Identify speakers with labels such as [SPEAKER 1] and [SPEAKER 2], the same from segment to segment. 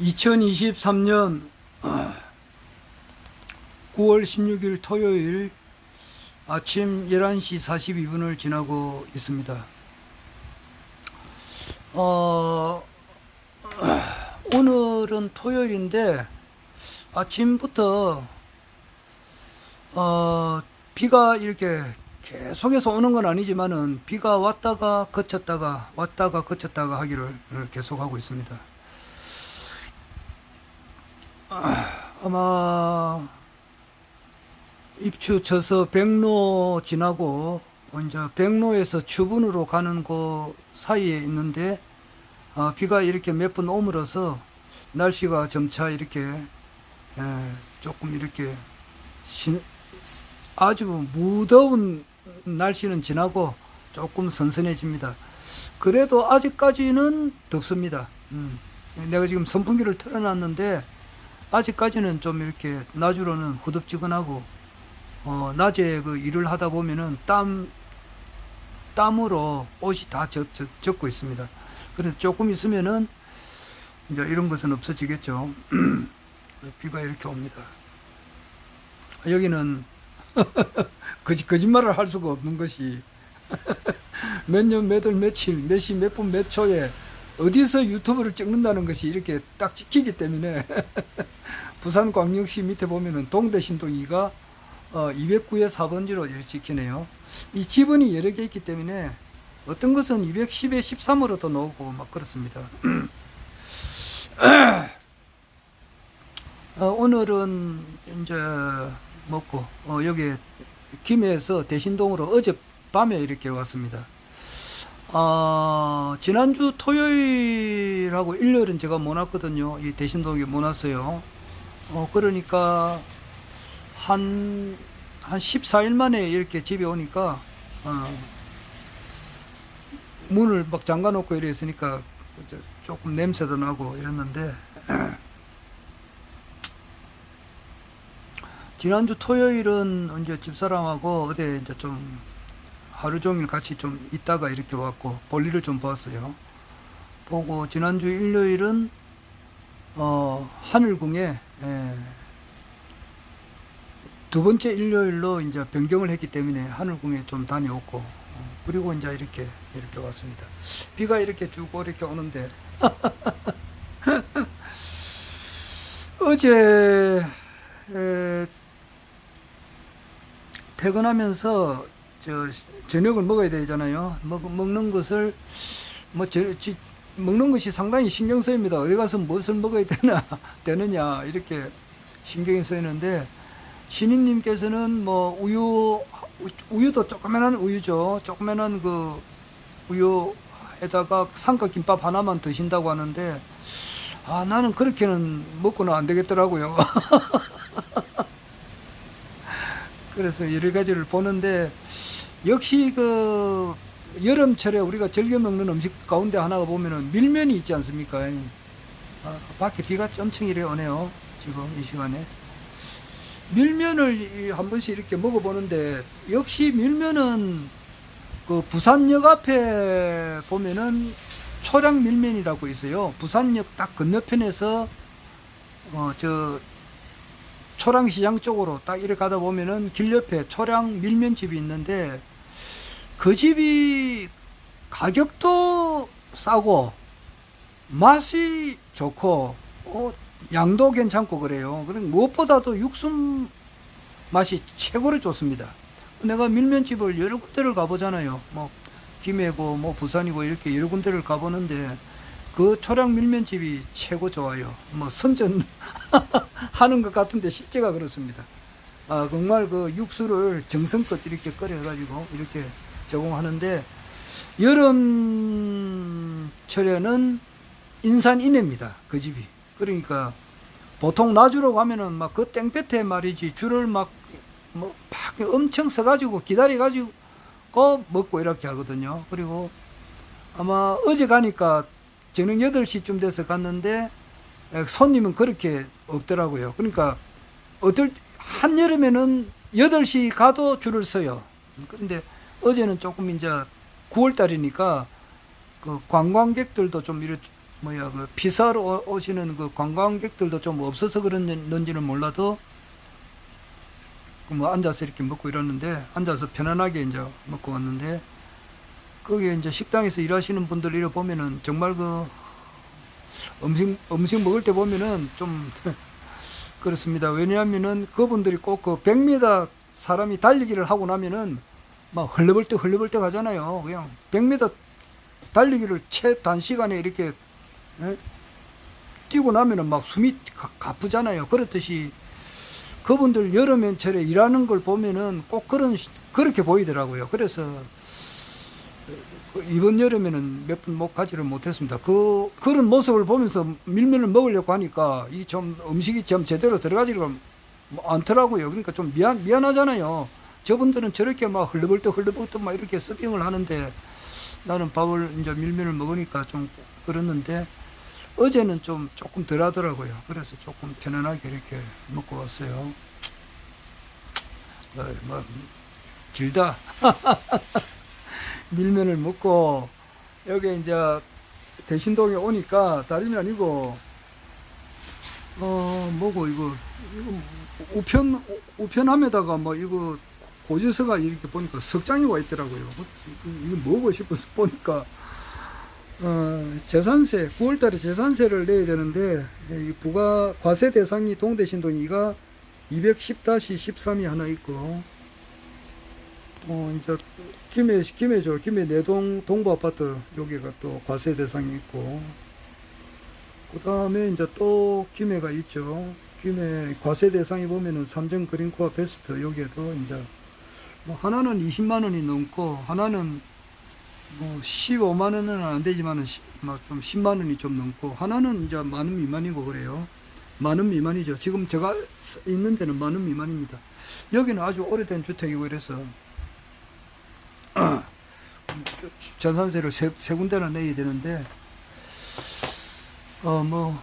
[SPEAKER 1] 2023년 9월 16일 토요일 아침 11시 42분을 지나고 있습니다. 오늘은 토요일인데 아침부터 비가 이렇게 계속해서 오는 건 아니지만은 비가 왔다가 그쳤다가 하기를 계속하고 있습니다. 아마 입추 쳐서 백로 지나고 이제 백로에서 추분으로 가는 그 사이에 있는데 비가 이렇게 몇 번 오므려서 날씨가 점차 이렇게 조금 이렇게 아주 무더운 날씨는 지나고 조금 선선해집니다. 그래도 아직까지는 덥습니다. 내가 지금 선풍기를 틀어놨는데 아직까지는 좀 이렇게 낮으로는 후덥지근하고 낮에 그 일을 하다 보면은 땀으로 옷이 다 젖고 있습니다. 그래서 조금 있으면은 이제 이런 것은 없어지겠죠. 비가 이렇게 옵니다. 여기는 거짓말을 할 수가 없는 것이 몇 년, 몇 월, 며칠, 몇 시, 몇 분, 몇 초에 어디서 유튜브를 찍는다는 것이 이렇게 딱 찍히기 때문에 부산광역시 밑에 보면은 동대신동2가 209의 4번지로 이렇게 찍히네요. 이 지번이 여러 개 있기 때문에 어떤 것은 210에 13으로도 나오고 막 그렇습니다. 오늘은 이제 먹고 여기 김해에서 대신동으로 어젯밤에 이렇게 왔습니다. 지난주 토요일하고 일요일은 제가 못 왔거든요. 이 대신동에 못 왔어요. 그러니까 한 14일 만에 이렇게 집에 오니까 문을 막 잠가 놓고 이랬으니까 조금 냄새도 나고 이랬는데 지난주 토요일은 이제 집사람하고 어디 이제 좀 하루 종일 같이 좀 있다가 이렇게 왔고 볼일을 좀 봤어요. 보고 지난주 일요일은 하늘궁에 두 번째 일요일로 이제 변경을 했기 때문에 하늘궁에 좀 다녀왔고 그리고 이제 이렇게 왔습니다. 비가 이렇게 쭉 이렇게 오는데 어제 퇴근하면서 저녁을 먹어야 되잖아요. 먹는 것을 먹는 것이 상당히 신경 쓰입니다. 어디 가서 무엇을 먹어야 되느냐 이렇게 신경이 쓰이는데 신인님께서는 뭐 우유도 조그만한 우유죠. 조그만한 그 우유에다가 삼각김밥 하나만 드신다고 하는데 나는 그렇게는 먹고는 안 되겠더라고요. 그래서 여러 가지를 보는데 역시 그 여름철에 우리가 즐겨 먹는 음식 가운데 하나가 보면은 밀면이 있지 않습니까? 밖에 비가 엄청 이래 오네요. 지금 이 시간에. 밀면을 한 번씩 이렇게 먹어보는데 역시 밀면은 그 부산역 앞에 보면은 초량밀면이라고 있어요. 부산역 딱 건너편에서 저 초량시장 쪽으로 딱 이렇게 가다 보면은 길 옆에 초량밀면집이 있는데 그 집이 가격도 싸고 맛이 좋고 양도 괜찮고 그래요. 그리고 무엇보다도 육수 맛이 최고로 좋습니다. 내가 밀면집을 여러 군데를 가보잖아요. 뭐 김해고 뭐 부산이고 이렇게 여러 군데를 가보는데 그 초량밀면집이 최고 좋아요. 뭐 선전 하는 것 같은데 실제가 그렇습니다. 정말 그 육수를 정성껏 이렇게 끓여가지고 이렇게 제공하는데 여름철에는 인산인해입니다. 그 집이. 그러니까 보통 나주로 가면은 막 그 땡볕에 말이지 줄을 막 엄청 서가지고 기다려가지고 먹고 이렇게 하거든요. 그리고 아마 어제 가니까 저녁 8시쯤 돼서 갔는데 손님은 그렇게 없더라고요. 그러니까 한여름에는 8시 가도 줄을 서요. 그런데 어제는 조금 이제 9월 달이니까 그 관광객들도 좀 이렇게 뭐야 그 피사로 오시는 그 관광객들도 좀 없어서 그런지는 몰라도 그 뭐 앉아서 이렇게 먹고 이러는데 앉아서 편안하게 이제 먹고 왔는데 거기에 이제 식당에서 일하시는 분들 이래 보면은 정말 그 음식 먹을 때 보면은 좀 그렇습니다. 왜냐하면은 그분들이 꼭 그 100m 사람이 달리기를 하고 나면은 막 헐레벌떡 하잖아요. 그냥 100m 달리기를 최단시간에 이렇게 예? 뛰고 나면은 막 숨이 가쁘잖아요. 그렇듯이 그분들 여름엔철에 일하는 걸 보면은 꼭 그렇게 보이더라고요. 그래서 이번 여름에는 몇 번 가지를 못했습니다. 그런 모습을 보면서 밀면을 먹으려고 하니까 이 좀 음식이 좀 제대로 들어가지가 않더라고요. 그러니까 좀 미안하잖아요. 저분들은 저렇게 막 흘러벌떡 막 이렇게 서빙을 하는데 나는 밥을 이제 밀면을 먹으니까 좀 그랬는데 어제는 좀 조금 덜 하더라고요. 그래서 조금 편안하게 이렇게 먹고 왔어요. 뭐 길다. 밀면을 먹고 여기 이제 대신동에 오니까 다름이 아니고 뭐고 이거 우편함에다가 뭐 이거 고지서가 이렇게 보니까 석장이 와 있더라고요. 이거 뭐고 싶어서 보니까 재산세 9월달에 재산세를 내야 되는데 이 부가 과세 대상이 동대신동이가 210-13이 하나 있고 이제 김해 내동 동부 아파트 여기가 또 과세 대상이 있고 그 다음에 이제 또 김해가 있죠. 김해 과세 대상이 보면은 삼정 그린코어 베스트 여기에도 이제 뭐 하나는 20만 원이 넘고 하나는 뭐 15만 원은 안 되지만은 좀 10만 원이 좀 넘고 하나는 이제 만 원 미만이고 그래요. 만 원 미만이죠. 지금 제가 있는 데는 만 원 미만입니다. 여기는 아주 오래된 주택이고 이래서 전산세를 세 군데나 내야 되는데 뭐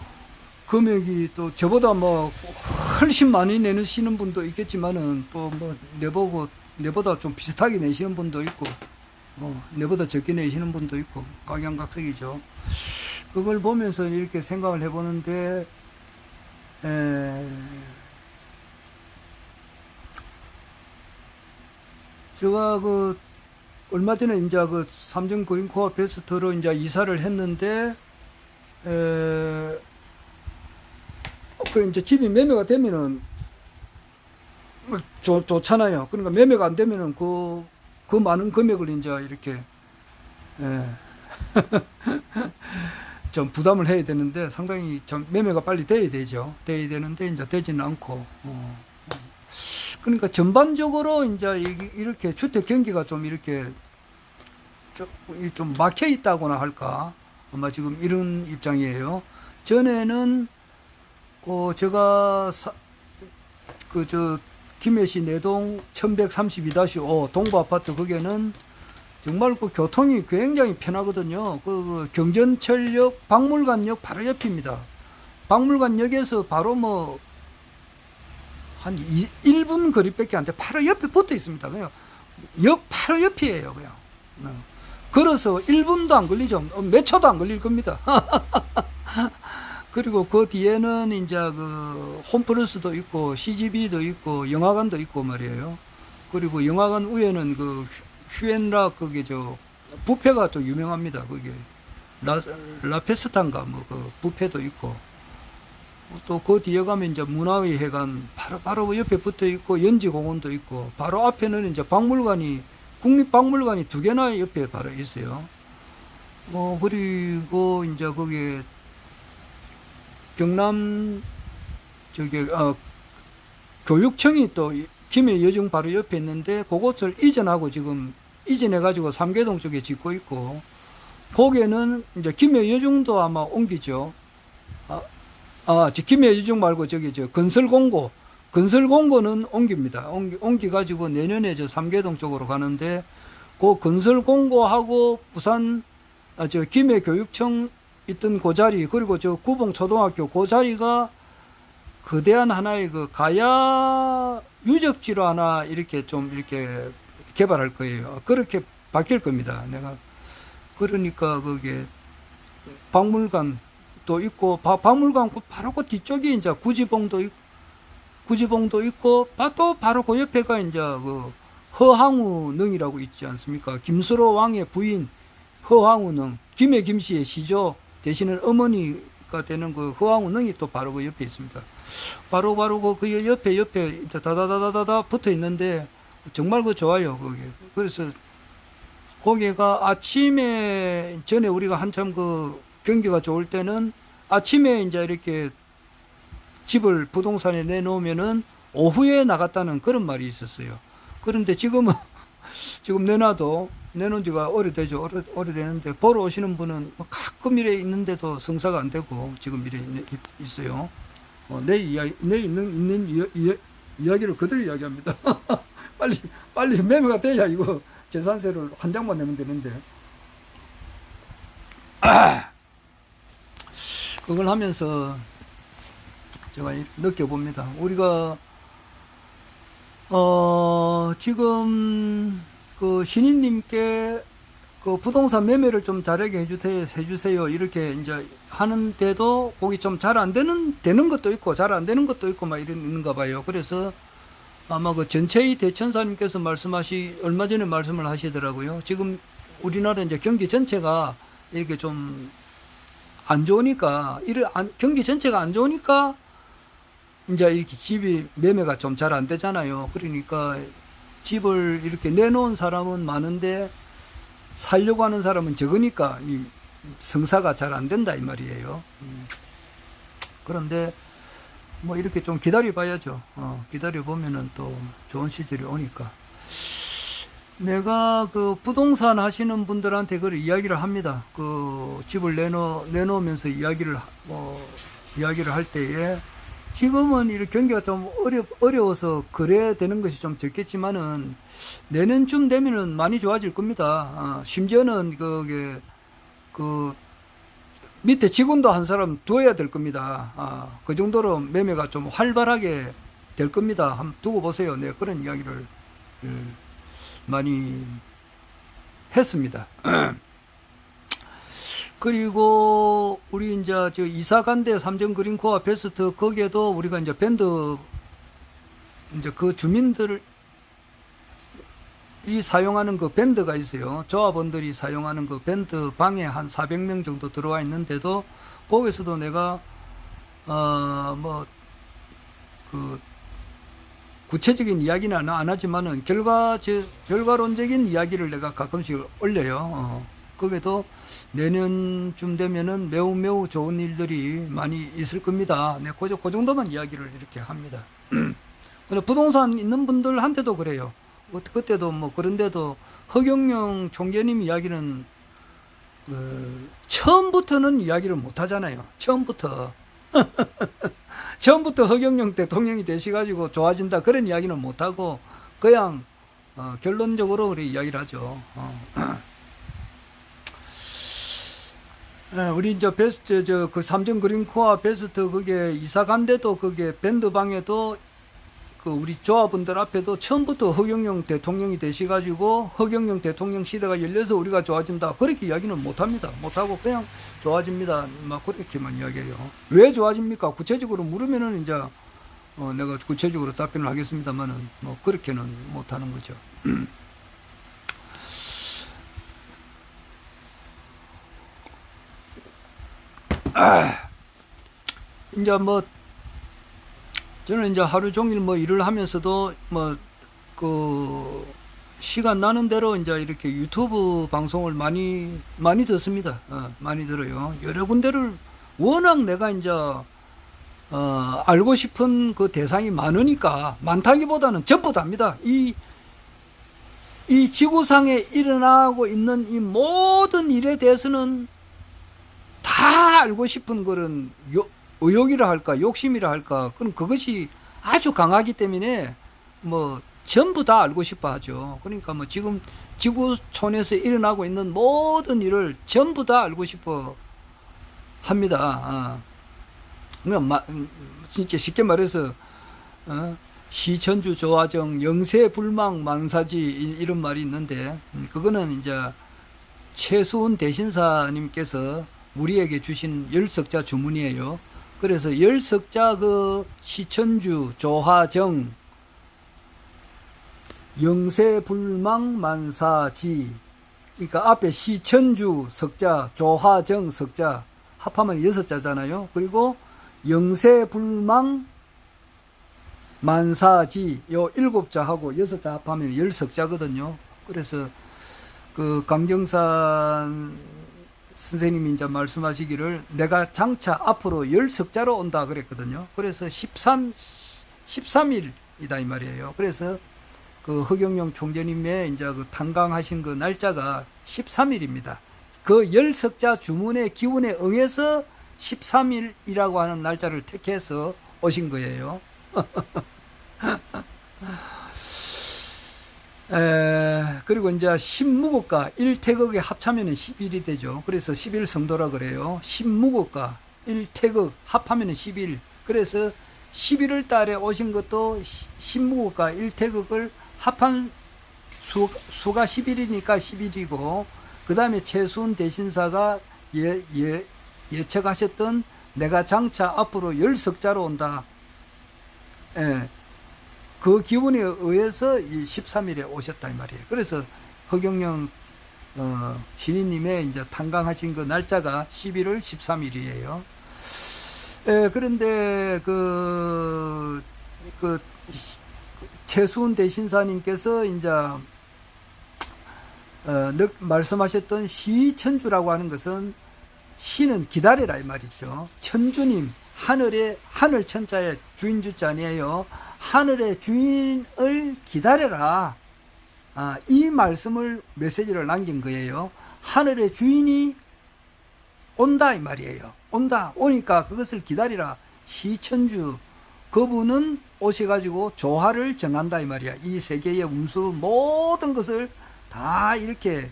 [SPEAKER 1] 금액이 또 저보다 뭐 훨씬 많이 내시는 분도 있겠지만은 또 뭐 내보다 좀 비슷하게 내시는 분도 있고 내보다 적게 내시는 분도 있고 각양각색이죠. 그걸 보면서 이렇게 생각을 해보는데 제가 얼마 전에 이제 삼정 그린코어 베스트로 이제 이사를 했는데 이제 집이 매매가 되면은 좋잖아요. 그러니까 매매가 안 되면은 그 많은 금액을 이제 이렇게 좀 부담을 해야 되는데 상당히 좀 매매가 빨리 돼야 되죠. 돼야 되는데 이제 되지는 않고 그러니까 전반적으로 이제 이렇게 주택 경기가 좀 이렇게 좀 막혀 있다고나 할까 아마 지금 이런 입장이에요. 전에는 제가 김해시 내동 1132-5 동부 아파트 거기에는 정말 교통이 굉장히 편하거든요. 경전철역 박물관역 바로 옆입니다. 박물관역에서 바로 뭐 한 1분 거리밖에 안 돼. 바로 옆에 붙어 있습니다. 그냥 역 바로 옆이에요. 그냥 걸어서 1분도 안 걸리죠. 몇 초도 안 걸릴 겁니다. 그리고 그 뒤에는 이제 홈플러스도 있고 CGV도 있고 영화관도 있고 말이에요. 그리고 영화관 위에는 휴엔락 뷔페가 또 유명합니다. 그게 라페스탄가 뷔페도 있고 또 그 뒤에 가면 이제 문화의 회관 바로 옆에 붙어 있고 연지공원도 있고 바로 앞에는 이제 국립박물관이 2개나 옆에 바로 있어요. 그리고 이제 거기에 경남 교육청이 또 김해 여중 바로 옆에 있는데 그곳을 지금 이전해가지고 삼계동 쪽에 짓고 있고 거기에는 이제 김해 여중도 아마 옮기죠. 김해 여중 말고 건설공고는 옮깁니다. 옮기가지고 내년에 삼계동 쪽으로 가는데 그 건설공고하고 부산 김해 교육청 있던 그 자리 그리고 구봉 초등학교 그 자리가 거대한 하나의 가야 유적지로 하나 이렇게 개발할 거예요. 그렇게 바뀔 겁니다. 내가 그러니까 그게 박물관도 있고, 박물관 바로 그 뒤쪽에 이제 구지봉도 있고, 또 바로 그 옆에가 이제 그 허황우능이라고 있지 않습니까? 김수로 왕의 부인 허황우능, 김해 김씨의 시조 되시는 어머니가 되는 그 허황우능이 또 바로 그 옆에 있습니다. 바로 그 옆에 이제 다다다다다 붙어 있는데 정말 그 좋아요, 거기. 그래서 거기가 아침에 전에 우리가 한참 그 경기가 좋을 때는 아침에 이제 이렇게 집을 부동산에 내놓으면은 오후에 나갔다는 그런 말이 있었어요. 그런데 지금은 지금 내놓은 지가 오래되는데 보러 오시는 분은 가끔 이래 있는데도 성사가 안 되고 지금 이래 있어요. 내 있는 이야기를 그대로 이야기합니다. 빨리 매매가 돼야 이거 재산세를 한 장만 내면 되는데. 그걸 하면서 제가 느껴봅니다. 우리가 지금 그 신인님께 그 부동산 매매를 좀 잘하게 해주세요. 이렇게 이제 하는데도 거기 좀 잘 안 되는 것도 있고 잘 안 되는 것도 있고 막 이런가 봐요. 그래서 아마 그 전체의 대천사님께서 얼마 전에 말씀을 하시더라고요. 지금 우리나라 이제 경기 전체가 이렇게 좀 안 좋으니까, 경기 전체가 안 좋으니까 이제 이렇게 집이 매매가 좀 잘 안 되잖아요. 그러니까 집을 이렇게 내놓은 사람은 많은데 살려고 하는 사람은 적으니까 이 성사가 잘 안 된다 이 말이에요. 그런데 뭐 이렇게 좀 기다려 봐야죠. 기다려 보면은 또 좋은 시절이 오니까. 내가 그 부동산 하시는 분들한테 그걸 이야기를 합니다. 그 집을 내놓으면서 이야기를 할 때에 지금은 이렇게 경기가 좀 어려워서 그래야 되는 것이 좀 적겠지만은 내년쯤 되면은 많이 좋아질 겁니다. 심지어는 그 밑에 직원도 한 사람 두어야 될 겁니다. 그 정도로 매매가 좀 활발하게 될 겁니다. 한번 두고 보세요. 네, 그런 이야기를 많이 했습니다. 그리고 우리 이제 저 이사 간데 삼정 그린코아 베스트 거기에도 우리가 이제 밴드 이제 그 주민들이 사용하는 그 밴드가 있어요. 조합원들이 사용하는 그 밴드 방에 한 400명 정도 들어와 있는데도 거기서도 내가 구체적인 이야기는 안 하지만은 결과론적인 이야기를 내가 가끔씩 올려요. 거기도 내년쯤 되면은 매우 좋은 일들이 많이 있을 겁니다. 네, 그 정도만 이야기를 이렇게 합니다. 근데 부동산 있는 분들한테도 그래요. 그때도 뭐 그런데도 허경영 총재님 이야기는 처음부터는 이야기를 못 하잖아요. 처음부터 허경영 대통령이 되셔가지고 좋아진다 그런 이야기는 못하고 그냥 결론적으로 우리 이야기를 하죠. 우리 이제 베스트 그 삼정 그린코아 베스트 그게 이사 간데도 그게 밴드 방에도 그 우리 조합원들 앞에도 처음부터 허경영 대통령이 되셔가지고 허경영 대통령 시대가 열려서 우리가 좋아진다 그렇게 이야기는 못합니다. 못하고 그냥 좋아집니다. 막 그렇게만 이야기해요. 왜 좋아집니까? 구체적으로 물으면은 이제 내가 구체적으로 답변을 하겠습니다만은 뭐 그렇게는 못하는 거죠. 이제 뭐 저는 이제 하루 종일 뭐 일을 하면서도 뭐 그 시간 나는 대로 이제 이렇게 유튜브 방송을 많이 듣습니다. 많이 들어요. 여러 군데를 워낙 내가 이제 알고 싶은 그 대상이 많으니까 많다기보다는 전부 다입니다. 이 지구상에 일어나고 있는 이 모든 일에 대해서는 다 알고 싶은 그런 의욕이라 할까 욕심이라 할까 그럼 그것이 아주 강하기 때문에 뭐 전부 다 알고 싶어 하죠. 그러니까 뭐 지금 지구촌에서 일어나고 있는 모든 일을 전부 다 알고 싶어 합니다. 진짜 쉽게 말해서 시천주 조화정 영세불망 만사지 이런 말이 있는데 그거는 이제 최수훈 대신사님께서 우리에게 주신 열석자 주문이에요. 그래서 열석자 그 시천주 조화정 영세불망 만사지, 그러니까 앞에 시천주 석자 조화정 석자 합하면 6자잖아요. 그리고 영세불망 만사지 요 7자하고 6자 합하면 10석자거든요. 그래서 그 강정산 선생님이 이제 말씀하시기를 내가 장차 앞으로 10석자로 온다 그랬거든요. 그래서 13일이다 이 말이에요. 그래서 그 허경영 총재님의 이제 그 탄강하신 그 날짜가 13일입니다. 그 10석자 주문의 기운에 응해서 13일이라고 하는 날짜를 택해서 오신 거예요. 그리고 이제 신무국과 1태극에 합하면 10일이 되죠. 그래서 10일 성도라 그래요. 신무국과 1태극 합하면 10일. 그래서 11월 달에 오신 것도 신무국과 1태극을 합한 수가 10일이니까 10일이고, 그 다음에 최수훈 대신사가 예측하셨던 내가 장차 앞으로 10석자로 온다. 그 기운에 의해서 이 13일에 오셨다 이 말이에요. 그래서 허경영 신인님의 이제 탄강하신 그 날짜가 11월 13일이에요. 그런데 그 최수훈 대신사님께서 이제 말씀하셨던 시천주라고 하는 것은 시는 기다리라 이 말이죠. 천주님, 하늘 천자의 주인주자 아니에요. 하늘의 주인을 기다려라. 이 말씀을 메시지를 남긴 거예요. 하늘의 주인이 온다 이 말이에요. 오니까 그것을 기다리라. 시천주, 그분은 오셔가지고 조화를 정한다 이 말이야. 이 세계의 운수 모든 것을 다 이렇게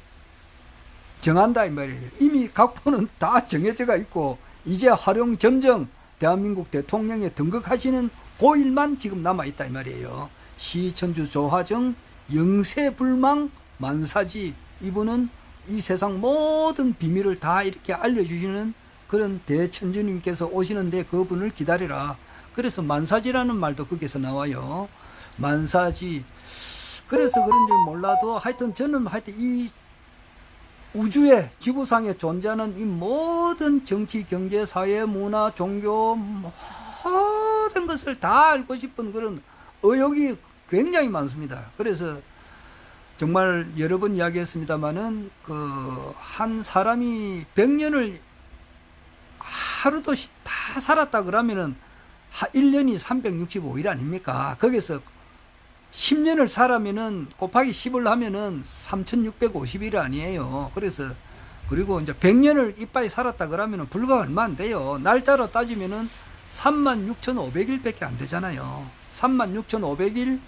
[SPEAKER 1] 정한다 이 말이에요. 이미 각본은 다 정해져가 있고 이제 활용 점정 대한민국 대통령에 등극하시는 그 일만 지금 남아있다 이 말이에요. 시천주 조화정 영세불망 만사지, 이분은 이 세상 모든 비밀을 다 이렇게 알려주시는 그런 대천주님께서 오시는데 그분을 기다리라. 그래서 만사지라는 말도 거기서 나와요. 만사지. 그래서 그런지 몰라도 하여튼 저는 이 우주에 지구상에 존재하는 이 모든 정치, 경제, 사회, 문화, 종교 모든 것을 다 알고 싶은 그런 의욕이 굉장히 많습니다. 그래서 정말 여러 번 이야기했습니다마는 한 사람이 100년을 하루도 다 살았다 그러면은 1년이 365일 아닙니까? 거기서 10년을 살아면은 곱하기 10을 하면은 3650일 아니에요. 그래서 그리고 이제 100년을 이빠이 살았다 그러면은 불과 얼마 안 돼요. 날짜로 따지면은 36,500일밖에 안 되잖아요. 36,500일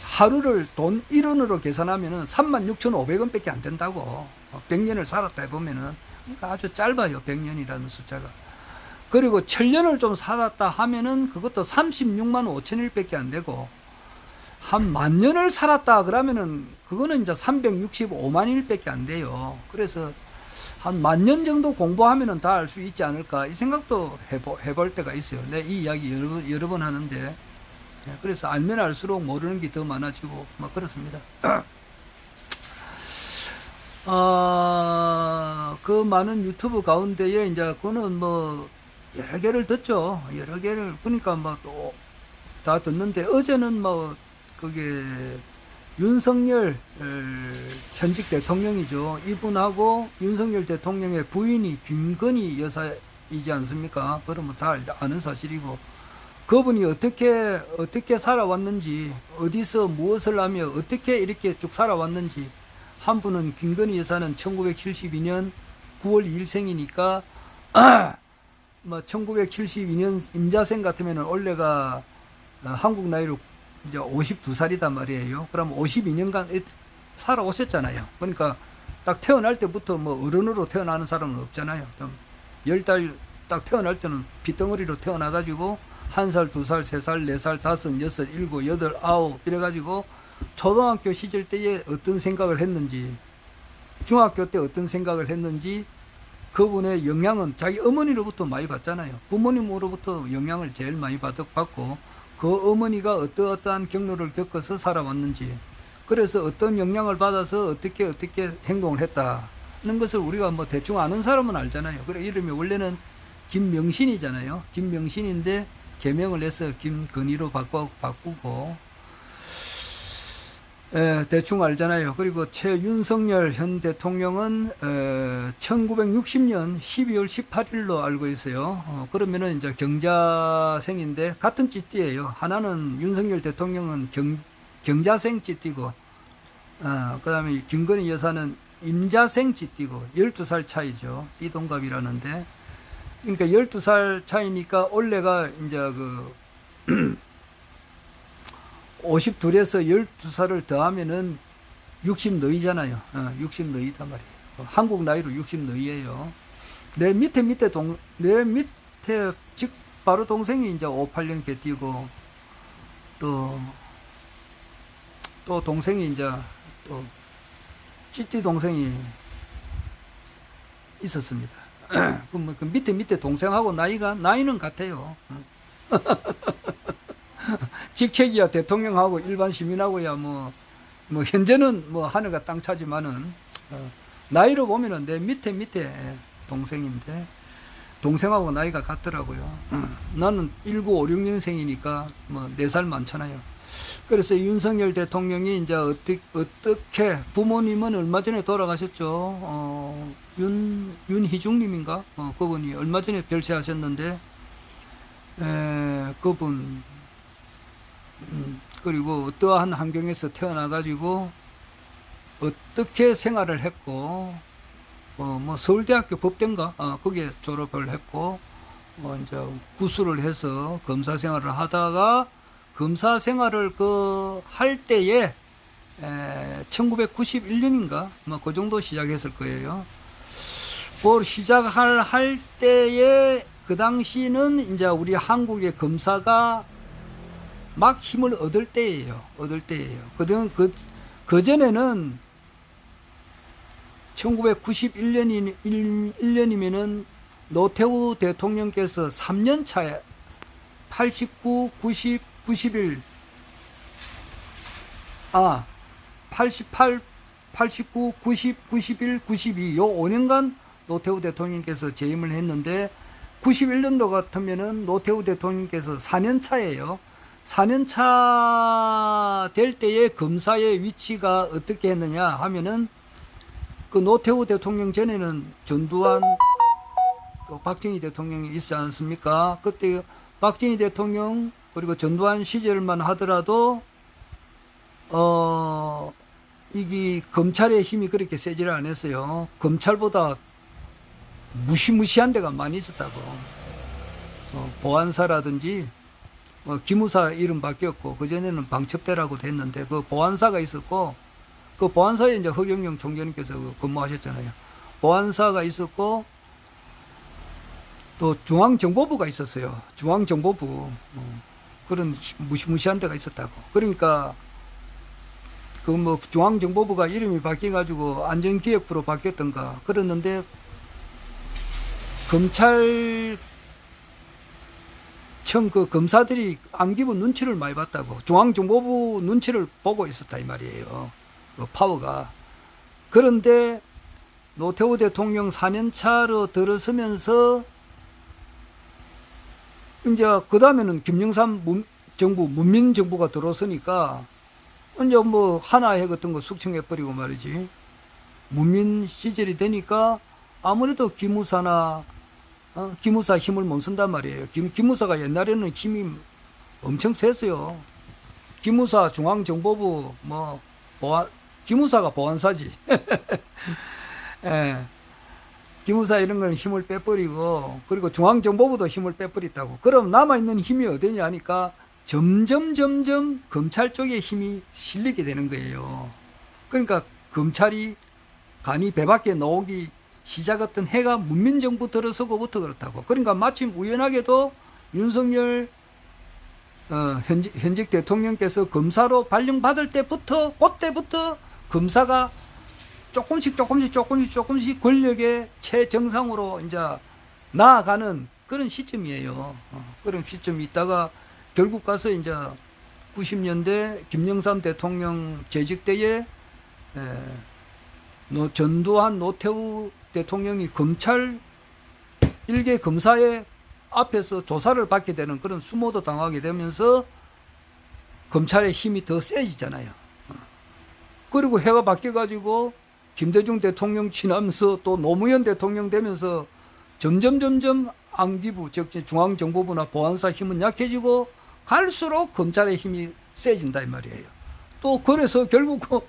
[SPEAKER 1] 하루를 돈 1원으로 계산하면은 36,500원밖에 안 된다고. 100년을 살았다 해보면은 그러니까 아주 짧아요. 100년이라는 숫자가. 그리고 1000년을 좀 살았다 하면은 그것도 36만 5천일밖에 안 되고, 한 10,000년을 살았다 그러면은 그거는 이제 365만 일밖에 안 돼요. 그래서 한 10,000년 정도 공부하면은 다 알 수 있지 않을까 이 생각도 해볼 때가 있어요. 내 이 이야기 여러 번 하는데, 그래서 알면 알수록 모르는 게 더 많아지고 막 그렇습니다. 그 많은 유튜브 가운데에 이제 그는 뭐 여러 개를 듣죠. 여러 개를. 그러니까 뭐 또 다 듣는데, 어제는 뭐 그게 윤석열 현직 대통령이죠. 이분하고 윤석열 대통령의 부인이 김건희 여사이지 않습니까? 그러면 다 아는 사실이고, 그분이 어떻게 살아왔는지, 어디서 무엇을 하며 어떻게 이렇게 쭉 살아왔는지. 한 분은 김건희 여사는 1972년 9월 2일생이니까 뭐 1972년 임자생 같으면 올해가 한국 나이로 이제 52살이단 말이에요. 그럼 52년간 살아오셨잖아요. 그러니까 딱 태어날 때부터 뭐 어른으로 태어나는 사람은 없잖아요. 10달 딱 태어날 때는 빗덩어리로 태어나가지고 1살, 2살, 3살, 4살, 5, 6, 7, 8, 9 이래가지고 초등학교 시절 때에 어떤 생각을 했는지, 중학교 때 어떤 생각을 했는지 그분의 영향은 자기 어머니로부터 많이 받잖아요. 부모님으로부터 영향을 제일 많이 받고 그 어머니가 어떠한 경로를 겪어서 살아왔는지 그래서 어떤 영향을 받아서 어떻게 행동을 했다는 것을 우리가 뭐 대충 아는 사람은 알잖아요. 그래 이름이 원래는 김명신이잖아요. 김명신인데 개명을 해서 김건희로 바꾸고 대충 알잖아요. 그리고 최윤석열 현 대통령은 1960년 12월 18일로 알고 있어요. 그러면은 이제 경자생인데 같은 찌띠예요. 하나는 윤석열 대통령은 경자생 찌띠고, 그다음에 김건희 여사는 임자생 찌띠고 12살 차이죠. 띠동갑이라는데. 그러니까 12살 차이니까 올해가 이제 52에서 12살을 더하면은 60 너이잖아요. 60 너이다 말이에요. 한국 나이로 60 너이에요. 내 밑에 즉 바로 동생이 이제 58년 개띠고 또 동생이 이제 또 찌찌 동생이 있었습니다. 그 밑에 동생하고 나이는 같아요. 직책이야 대통령하고 일반 시민하고야 뭐 현재는 뭐 하늘과 땅 차지만은 나이로 보면은 내 밑에 동생인데 동생하고 나이가 같더라고요. 나는 1956년생이니까 뭐 4살 많잖아요. 그래서 윤석열 대통령이 이제 어떻게 부모님은 얼마 전에 돌아가셨죠. 윤희중님인가? 그분이 얼마 전에 별세하셨는데 그분 그리고 어떠한 환경에서 태어나가지고 어떻게 생활을 했고, 뭐 서울대학교 법대인가 거기에 졸업을 했고, 이제 구술을 해서 검사 생활을 하다가 검사 생활을 할 때에 1991년인가 뭐 그 정도 시작했을 거예요. 그 시작할 때에 그 당시는 이제 우리 한국의 검사가 막 힘을 얻을 때예요. 그 전에는 1991년이면은 노태우 대통령께서 3년 차에 89, 90, 91, 88, 89, 90, 91, 92, 요 5년간 노태우 대통령께서 재임을 했는데 91년도 같으면은 노태우 대통령께서 4년 차예요. 4년 차 될 때의 검사의 위치가 어떻게 했느냐 하면은 그 노태우 대통령 전에는 전두환 또 박정희 대통령이 있지 않습니까? 그때 박정희 대통령 그리고 전두환 시절만 하더라도 이게 검찰의 힘이 그렇게 세지를 않았어요. 검찰보다 무시무시한 데가 많이 있었다고. 보안사라든지 기무사 이름 바뀌었고 그전에는 방첩대라고 됐는데 그 보안사가 있었고 그 보안사에 이제 허경영 총장님께서 근무하셨잖아요. 보안사가 있었고 또 중앙정보부가 있었어요. 중앙정보부 그런 무시무시한 데가 있었다고. 그러니까 그 뭐 중앙정보부가 이름이 바뀌어가지고 안전기획부로 바뀌었던가 그랬는데 검찰청 그 검사들이 안기부 눈치를 많이 봤다고. 중앙정보부 눈치를 보고 있었다 이 말이에요. 그 파워가. 그런데 노태우 대통령 4년 차로 들어서면서 이제 그 다음에는 김영삼 정부 문민정부가 들어서니까 이제 뭐 하나해 같은 거 숙청해버리고 말이지. 문민 시절이 되니까 아무래도 기무사나 기무사 힘을 못 쓴단 말이에요. 기무사가 옛날에는 힘이 엄청 셌어요. 기무사, 중앙정보부, 뭐 기무사가 보안사지. 예. 기무사 이런 걸 힘을 빼버리고 그리고 중앙정보부도 힘을 빼버렸다고. 그럼 남아있는 힘이 어디냐 하니까 점점 검찰 쪽에 힘이 실리게 되는 거예요. 그러니까 검찰이 간이 배 밖에 나오기 시작했던 해가 문민정부 들어서고부터 그렇다고. 그러니까 마침 우연하게도 윤석열 현직 대통령께서 검사로 발령받을 때부터 그때부터 검사가 조금씩 권력의 최정상으로 이제 나아가는 그런 시점이에요. 그런 시점이 있다가 결국 가서 이제 90년대 김영삼 대통령 재직 때에 전두환 노태우 대통령이 검찰 일개 검사의 앞에서 조사를 받게 되는 그런 수모도 당하게 되면서 검찰의 힘이 더 세지잖아요. 그리고 해가 바뀌어가지고 김대중 대통령 지나면서 또 노무현 대통령 되면서 점점 안기부, 즉 중앙정보부나 보안사 힘은 약해지고 갈수록 검찰의 힘이 세진다 이 말이에요. 또 그래서 결국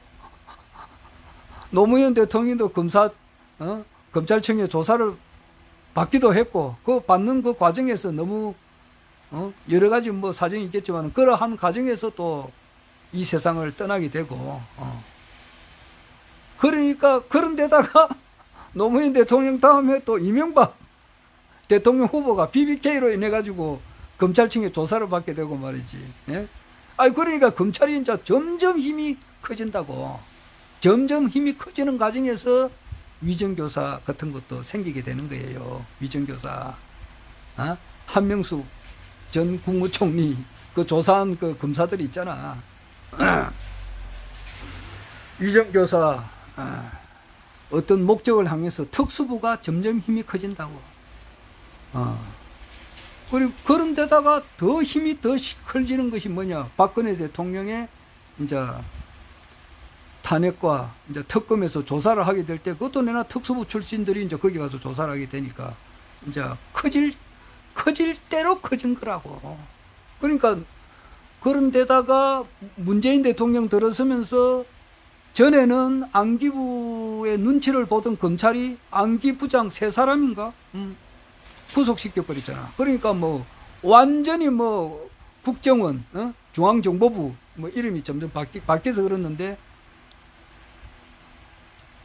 [SPEAKER 1] 노무현 대통령도 검찰청에 조사를 받기도 했고 그 받는 그 과정에서 너무 여러 가지 뭐 사정이 있겠지만 그러한 과정에서 또 이 세상을 떠나게 되고 그러니까 그런데다가 노무현 대통령 다음에 또 이명박 대통령 후보가 BBK로 인해 가지고 검찰청에 조사를 받게 되고 말이지. 예? 아니 그러니까 검찰이 이제 점점 힘이 커진다고. 점점 힘이 커지는 과정에서 위정교사 같은 것도 생기게 되는 거예요. 위정교사. 한명숙 전 국무총리 그 조사한 그 검사들이 있잖아. 위정교사 어떤 목적을 향해서 특수부가 점점 힘이 커진다고. 그리고 그런 데다가 더 힘이 더 커지는 것이 뭐냐? 박근혜 대통령의 이제 탄핵과 이제 특검에서 조사를 하게 될 때 그것도 내나 특수부 출신들이 이제 거기 가서 조사를 하게 되니까 이제 커질 대로 커진 거라고. 그러니까 그런 데다가 문재인 대통령 들어서면서 전에는 안기부의 눈치를 보던 검찰이 안기부장 3사람인가? 구속시켜버렸잖아. 그러니까 뭐 완전히 뭐 국정원, 중앙정보부 뭐 이름이 점점 바뀌어서 그랬는데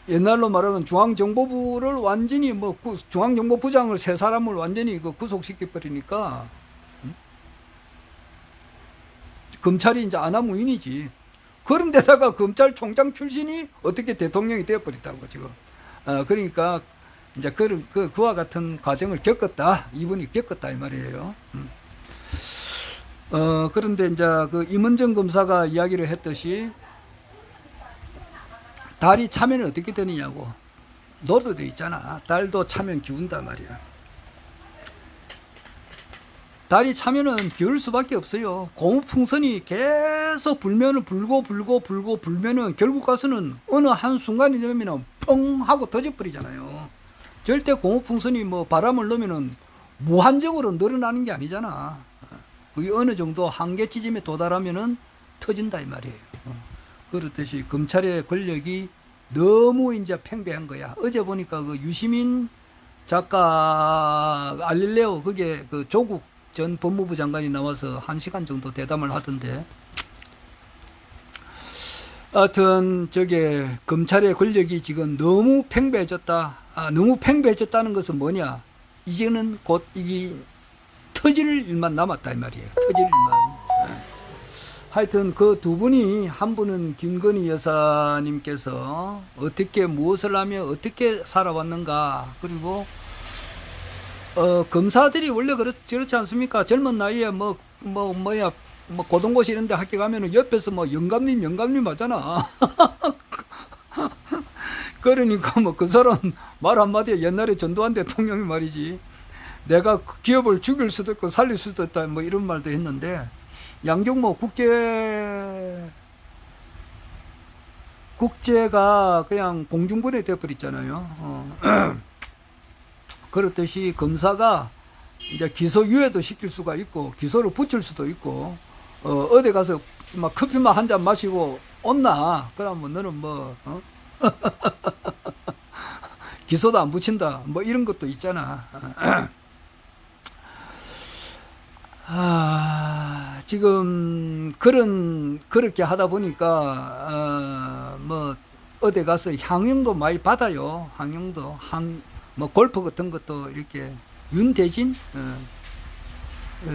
[SPEAKER 1] 옛날로 말하면 중앙정보부를 완전히 뭐 중앙정보부장을 3사람을 완전히 구속시켜버리니까 검찰이 이제 아나무인이지. 그런 데다가 검찰총장 출신이 어떻게 대통령이 되어버렸다고 지금. 그러니까 이제 그와 같은 과정을 겪었다. 이분이 겪었다 이 말이에요. 그런데 이제 그 임은정 검사가 이야기를 했듯이 달이 차면 어떻게 되느냐고. 노래도 있잖아. 달도 차면 기운다 말이야. 달이 차면은 기울 수밖에 없어요. 고무풍선이 계속 불면은 불면은 결국 가서는 어느 한순간이 되면은 펑 하고 터져버리잖아요. 절대 고무풍선이 뭐 바람을 넣으면은 무한정으로 늘어나는 게 아니잖아. 그게 어느 정도 한계 지점에 도달하면은 터진다 이 말이에요. 그렇듯이 검찰의 권력이 너무 이제 팽배한 거야. 어제 보니까 그 유시민 작가 알릴레오 그게 그 조국 전 법무부 장관이 나와서 1시간 정도 대담을 하던데, 하여튼 저게 검찰의 권력이 지금 너무 팽배해졌다. 너무 팽배해졌다는 것은 뭐냐? 이제는 곧 이게 터질 일만 남았다 이 말이에요. 터질 일만. 하여튼 그 두 분이, 한 분은 김건희 여사님께서 어떻게 무엇을 하며 어떻게 살아왔는가, 그리고 검사들이 원래 그렇지 않습니까? 젊은 나이에 고등고시 이런 데 학교 가면은 옆에서 뭐 영감님 하잖아. 그러니까 뭐 그 사람 말 한마디에 옛날에 전두환 대통령이 말이지, 내가 기업을 죽일 수도 있고 살릴 수도 있다 뭐 이런 말도 했는데, 양정모 국제가 그냥 공중분해 되어버렸잖아요. 그렇듯이 검사가 이제 기소유예도 시킬 수가 있고 기소를 붙일 수도 있고, 어디 가서 막 커피만 한 잔 마시고 온나 그러면 너는 뭐 기소도 안 붙인다 뭐 이런 것도 있잖아. 지금 그렇게 하다 보니까 뭐 어디 가서 향응도 많이 받아요. 향응도 뭐 골프 같은 것도 이렇게 윤대진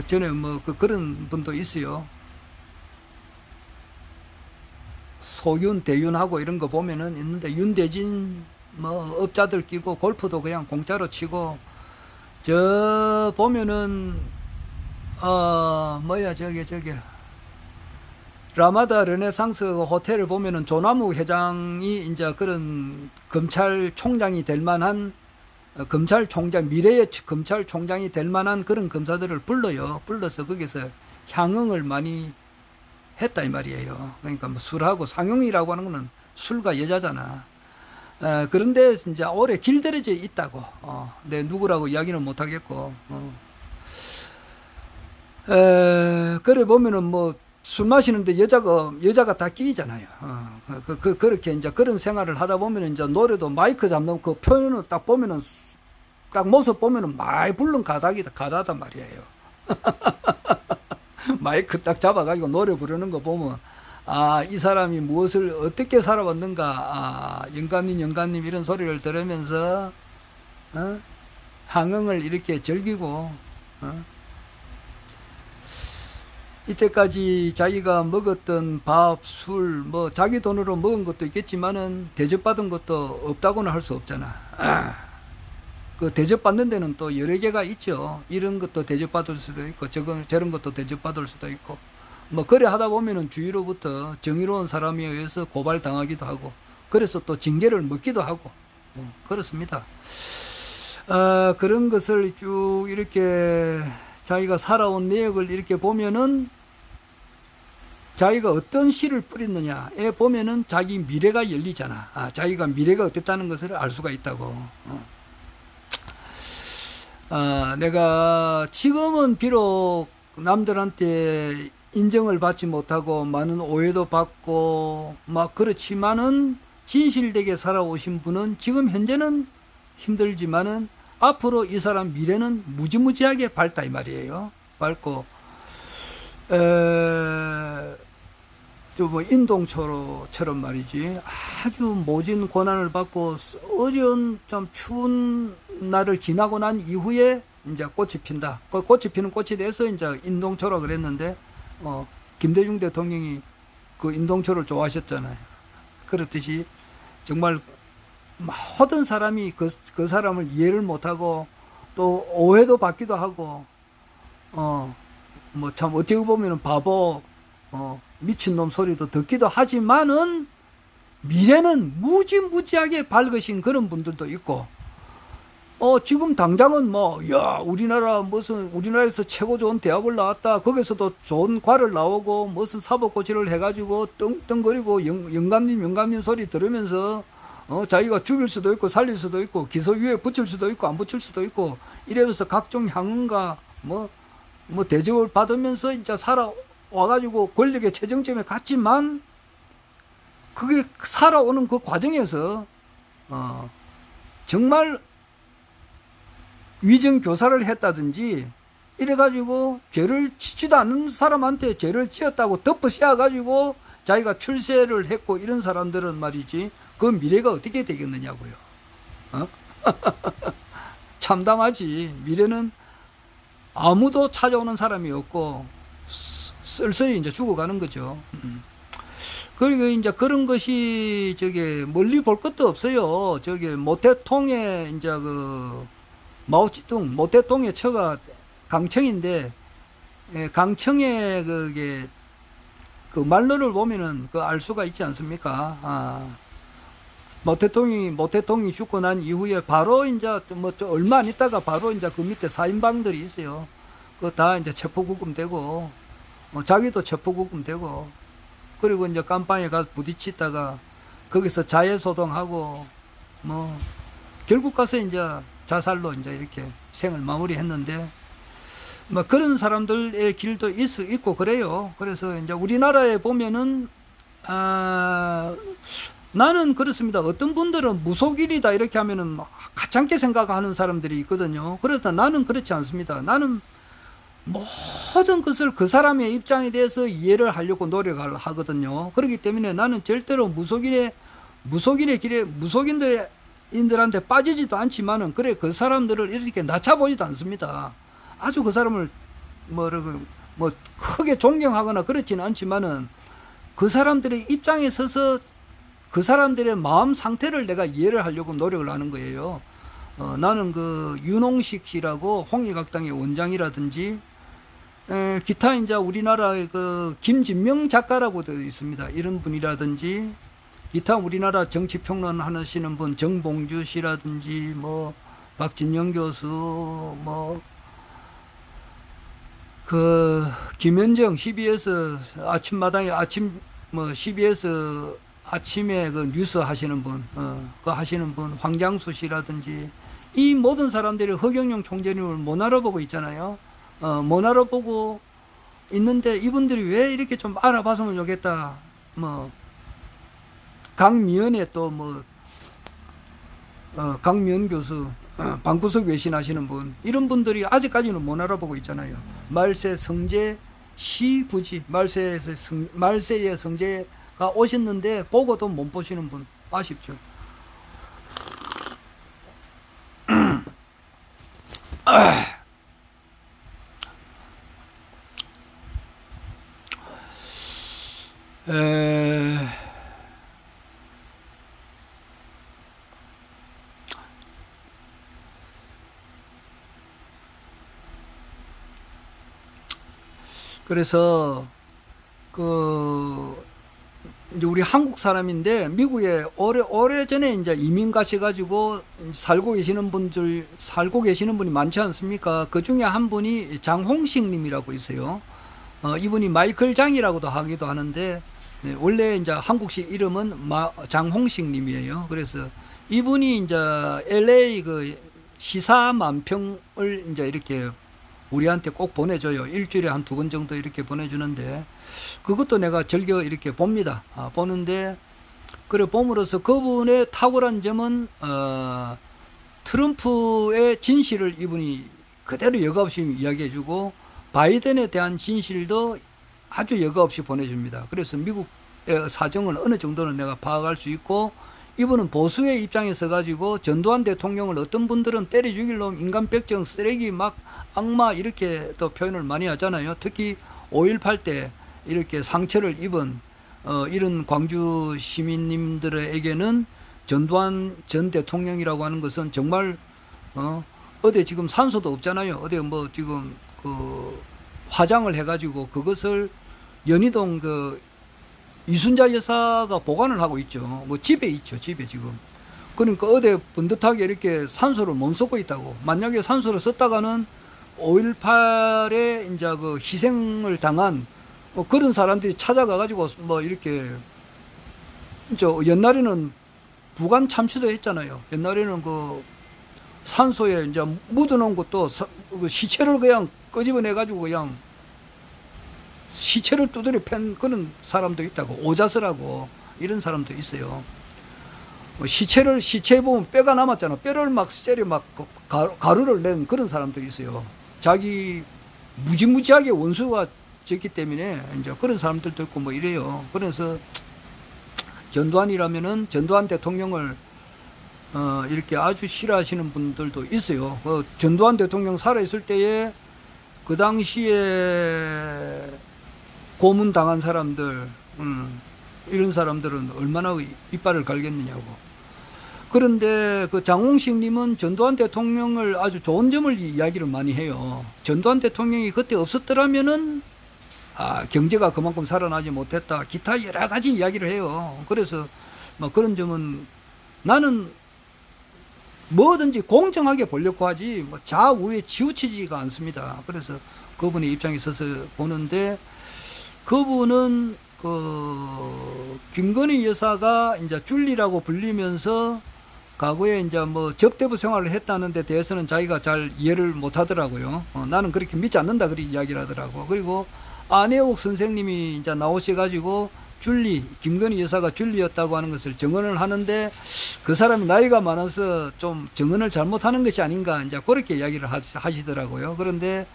[SPEAKER 1] 전에 뭐 그런 분도 있어요. 소윤, 대윤하고 이런 거 보면은 있는데, 윤대진 뭐 업자들 끼고 골프도 그냥 공짜로 치고, 저 보면은 뭐야 저기 라마다 르네상스 호텔을 보면은 조나무 회장이 이제 그런 검찰총장이 될 만한 검찰총장, 미래의 검찰총장이 될 만한 그런 검사들을 불러서 거기서 향응을 많이 했다 이 말이에요. 그러니까 뭐 술하고 상용이라고 하는 거는 술과 여자잖아. 그런데 이제 오래 길들여져 있다고. 내 누구라고 이야기는 못 하겠고. 그래 보면은 뭐 술 마시는데 여자가 다 끼잖아요. 그렇게 이제 그런 생활을 하다 보면은 이제 노래도 마이크 잡는 그 표현을 딱 보면은 딱 모습 보면은 많이 부른 가다단 말이에요. 마이크 딱 잡아가지고 노래 부르는 거 보면, 이 사람이 무엇을 어떻게 살아왔는가, 영감님 이런 소리를 들으면서, 항응을 이렇게 즐기고, 이때까지 자기가 먹었던 밥, 술, 뭐, 자기 돈으로 먹은 것도 있겠지만은, 대접받은 것도 없다고는 할 수 없잖아. 그 대접받는 데는 또 여러 개가 있죠. 이런 것도 대접받을 수도 있고, 저런 것도 대접받을 수도 있고. 뭐, 그래 하다 보면은 주위로부터 정의로운 사람에 의해서 고발당하기도 하고, 그래서 또 징계를 먹기도 하고, 그렇습니다. 그런 것을 쭉 이렇게 자기가 살아온 내역을 이렇게 보면은, 자기가 어떤 씨를 뿌렸느냐에 보면은 자기 미래가 열리잖아. 자기가 미래가 어땠다는 것을 알 수가 있다고. 내가 지금은 비록 남들한테 인정을 받지 못하고 많은 오해도 받고 막 그렇지만은 진실되게 살아오신 분은 지금 현재는 힘들지만은 앞으로 이 사람 미래는 무지무지하게 밝다 이 말이에요. 밝고 뭐 인동초로처럼 말이지, 아주 모진 고난을 받고 어려운 좀 추운 날을 지나고 난 이후에 이제 꽃이 핀다. 그 꽃이 피는 꽃이 돼서 이제 인동초라 그랬는데, 김대중 대통령이 그 인동초를 좋아하셨잖아요. 그렇듯이 정말 모든 사람이 그 사람을 이해를 못하고 또 오해도 받기도 하고, 뭐 참 어찌 보면은 바보, 미친놈 소리도 듣기도 하지만은 미래는 무지무지하게 밝으신 그런 분들도 있고, 지금 당장은 뭐, 우리나라에서 최고 좋은 대학을 나왔다. 거기서도 좋은 과를 나오고, 무슨 사법고시를 해가지고, 떵떵거리고, 영감님 소리 들으면서, 자기가 죽일 수도 있고, 살릴 수도 있고, 기소유예 붙일 수도 있고, 안 붙일 수도 있고, 이러면서 각종 향응과, 뭐 대접을 받으면서 이제 살아와가지고 권력의 최정점에 갔지만, 그게 살아오는 그 과정에서, 정말 위정교사를 했다든지 이래가지고 죄를 짓지도 않는 사람한테 죄를 지었다고 덮어 씌워가지고 자기가 출세를 했고 이런 사람들은 말이지, 그 미래가 어떻게 되겠느냐고요. 참담하지. 미래는 아무도 찾아오는 사람이 없고 쓸쓸히 이제 죽어가는 거죠. 그리고 이제 그런 것이 멀리 볼 것도 없어요. 모태통에 이제 마오찌둥 모태통의 처가 강청인데, 강청의 그 말로를 보면은 알 수가 있지 않습니까? 모태통이 죽고 난 이후에 바로 이제 얼마 안 있다가 바로 이제 그 밑에 사인방들이 있어요. 다 이제 체포구금되고, 자기도 체포구금되고, 그리고 이제 깜빵에 가서 부딪히다가 거기서 자해소동하고, 결국 가서 이제 자살로 이제 이렇게 생을 마무리했는데, 그런 사람들의 길도 있고 그래요. 그래서 이제 우리나라에 보면은, 나는 그렇습니다. 어떤 분들은 무속인이다 이렇게 하면은 가찮게 생각하는 사람들이 있거든요. 그렇다 나는 그렇지 않습니다. 나는 모든 것을 그 사람의 입장에 대해서 이해를 하려고 노력을 하거든요. 그렇기 때문에 나는 절대로 무속인의 길에 무속인들한테 빠지지도 않지만은, 그래 그 사람들을 이렇게 낮춰보지도 않습니다. 아주 그 사람을 크게 존경하거나 그렇지는 않지만은, 그 사람들의 입장에 서서 그 사람들의 마음 상태를 내가 이해를 하려고 노력을 하는 거예요. 나는 그 윤홍식 씨라고 홍익학당의 원장이라든지 기타 이제 우리나라의 그 김진명 작가라고도 있습니다. 이런 분이라든지 기타 우리나라 정치평론 하시는 분 정봉주 씨라든지 뭐 박진영 교수 뭐 그 김현정 CBS 아침마당에 아침 뭐 CBS 아침에 그 뉴스 하시는 분, 그 하시는 분 황장수 씨라든지 이 모든 사람들이 허경영 총재님을 못 알아보고 있잖아요. 못 알아보고 있는데 이분들이 왜 이렇게 좀 알아봤으면 좋겠다. 뭐 강미연의 또 뭐 강미연 교수 방구석 외신하시는 분 이런 분들이 아직까지는 못 알아보고 있잖아요. 말세 성제 시부지 말세의 성제가 오셨는데 보고도 못 보시는 분 아쉽죠. 그래서 이제 우리 한국 사람인데 미국에 오래전에 이제 이민 가셔가지고 살고 계시는 분이 많지 않습니까? 그 중에 한 분이 장홍식 님이라고 있어요. 이분이 마이클 장이라고도 하기도 하는데, 네, 원래 이제 한국식 이름은 장홍식 님이에요. 그래서 이분이 이제 LA 그 시사 만평을 이제 이렇게 우리한테 꼭 보내줘요. 일주일에 한 2번 정도 이렇게 보내주는데, 그것도 내가 즐겨 이렇게 봅니다. 보는데, 그래 봄으로써 그분의 탁월한 점은, 트럼프의 진실을 이분이 그대로 여과 없이 이야기해주고, 바이든에 대한 진실도 아주 여과 없이 보내줍니다. 그래서 미국의 사정을 어느 정도는 내가 파악할 수 있고, 이분은 보수의 입장에 서가지고 전두환 대통령을 어떤 분들은 때려 죽일 놈, 인간백정, 쓰레기, 막 악마 이렇게 또 표현을 많이 하잖아요. 특히 5.18 때 이렇게 상처를 입은 이런 광주 시민님들에게는 전두환 전 대통령이라고 하는 것은 정말 어디 지금 산소도 없잖아요. 어디 뭐 지금 그 화장을 해가지고 그것을 연희동 그 이순자 여사가 보관을 하고 있죠. 뭐 집에 있죠. 집에 지금. 그러니까 어디 번듯하게 이렇게 산소를 못 쏟고 있다고. 만약에 산소를 썼다가는 5.18에 이제 그 희생을 당한 그런 사람들이 찾아가가지고 뭐 이렇게 옛날에는 부관 참치도 했잖아요. 옛날에는 그 산소에 이제 묻어놓은 것도 그 시체를 그냥 끄집어내가지고 그냥 시체를 두드려 팬 그런 사람도 있다고. 오자스라고 이런 사람도 있어요. 시체에 보면 뼈가 남았잖아. 뼈를 막 째려 막 가루를 낸 그런 사람도 있어요. 자기 무지무지하게 원수가 졌기 때문에 이제 그런 사람들도 있고 뭐 이래요. 그래서 전두환이라면은 전두환 대통령을 이렇게 아주 싫어하시는 분들도 있어요. 그 전두환 대통령 살아있을 때에 그 당시에 고문 당한 사람들, 이런 사람들은 얼마나 이빨을 갈겠느냐고. 그런데 그 장홍식 님은 전두환 대통령을 아주 좋은 점을 이야기를 많이 해요. 전두환 대통령이 그때 없었더라면은 경제가 그만큼 살아나지 못했다. 기타 여러 가지 이야기를 해요. 그래서 뭐 그런 점은 나는 뭐든지 공정하게 보려고 하지 뭐 좌우에 치우치지가 않습니다. 그래서 그분의 입장에 있어서 보는데, 그분은 그 김건희 여사가 이제 줄리라고 불리면서 과거에 이제 뭐 접대부 생활을 했다는 데 대해서는 자기가 잘 이해를 못 하더라고요. 나는 그렇게 믿지 않는다 그렇게 이야기를 하더라고. 그리고 안혜옥 선생님이 이제 나오셔가지고 김건희 여사가 줄리였다고 하는 것을 증언을 하는데, 그 사람이 나이가 많아서 좀 증언을 잘못하는 것이 아닌가 이제 그렇게 이야기를 하시더라고요. 그런데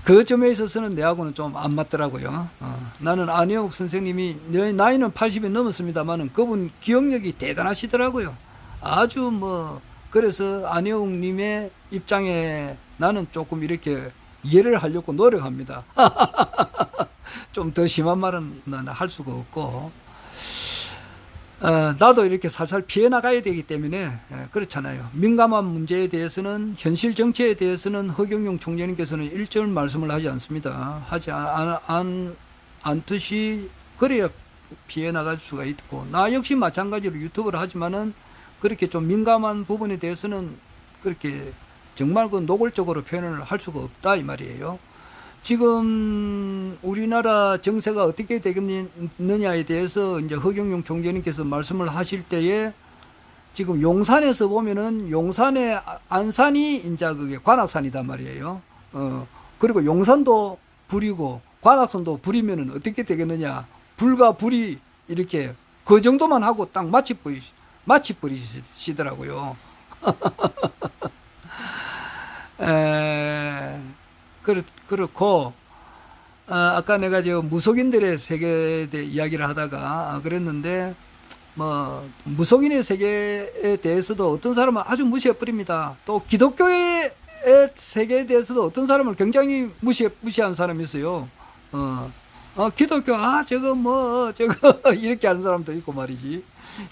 [SPEAKER 1] 그 점에 있어서는 내하고는 좀 안 맞더라고요. 나는 안혜옥 선생님이 나이는 80이 넘었습니다만은 그분 기억력이 대단하시더라고요. 아주 뭐 그래서 안혜옥 님의 입장에 나는 조금 이렇게 이해를 하려고 노력합니다. 좀 더 심한 말은 나는 할 수가 없고, 나도 이렇게 살살 피해 나가야 되기 때문에 그렇잖아요. 민감한 문제에 대해서는, 현실 정치에 대해서는 허경영 총재님께서는 일절 말씀을 하지 않습니다. 하지 않듯이 그래야 피해 나갈 수가 있고, 나 역시 마찬가지로 유튜브를 하지만은 그렇게 좀 민감한 부분에 대해서는 그렇게 정말 그 노골적으로 표현을 할 수가 없다 이 말이에요. 지금 우리나라 정세가 어떻게 되겠느냐에 대해서 이제 허경영 총재님께서 말씀을 하실 때에, 지금 용산에서 보면은 용산의 안산이 이제 그게 관악산이단 말이에요. 그리고 용산도 불이고 관악산도 불이면은 어떻게 되겠느냐. 불과 불이 이렇게 그 정도만 하고 딱 마치버리시더라고요. 그렇고, 아까 내가 저 무속인들의 세계에 대해 이야기를 하다가 그랬는데, 뭐, 무속인의 세계에 대해서도 어떤 사람은 아주 무시해버립니다. 또 기독교의 세계에 대해서도 어떤 사람을 굉장히 무시한 사람이 있어요. 기독교, 저거, 이렇게 하는 사람도 있고 말이지.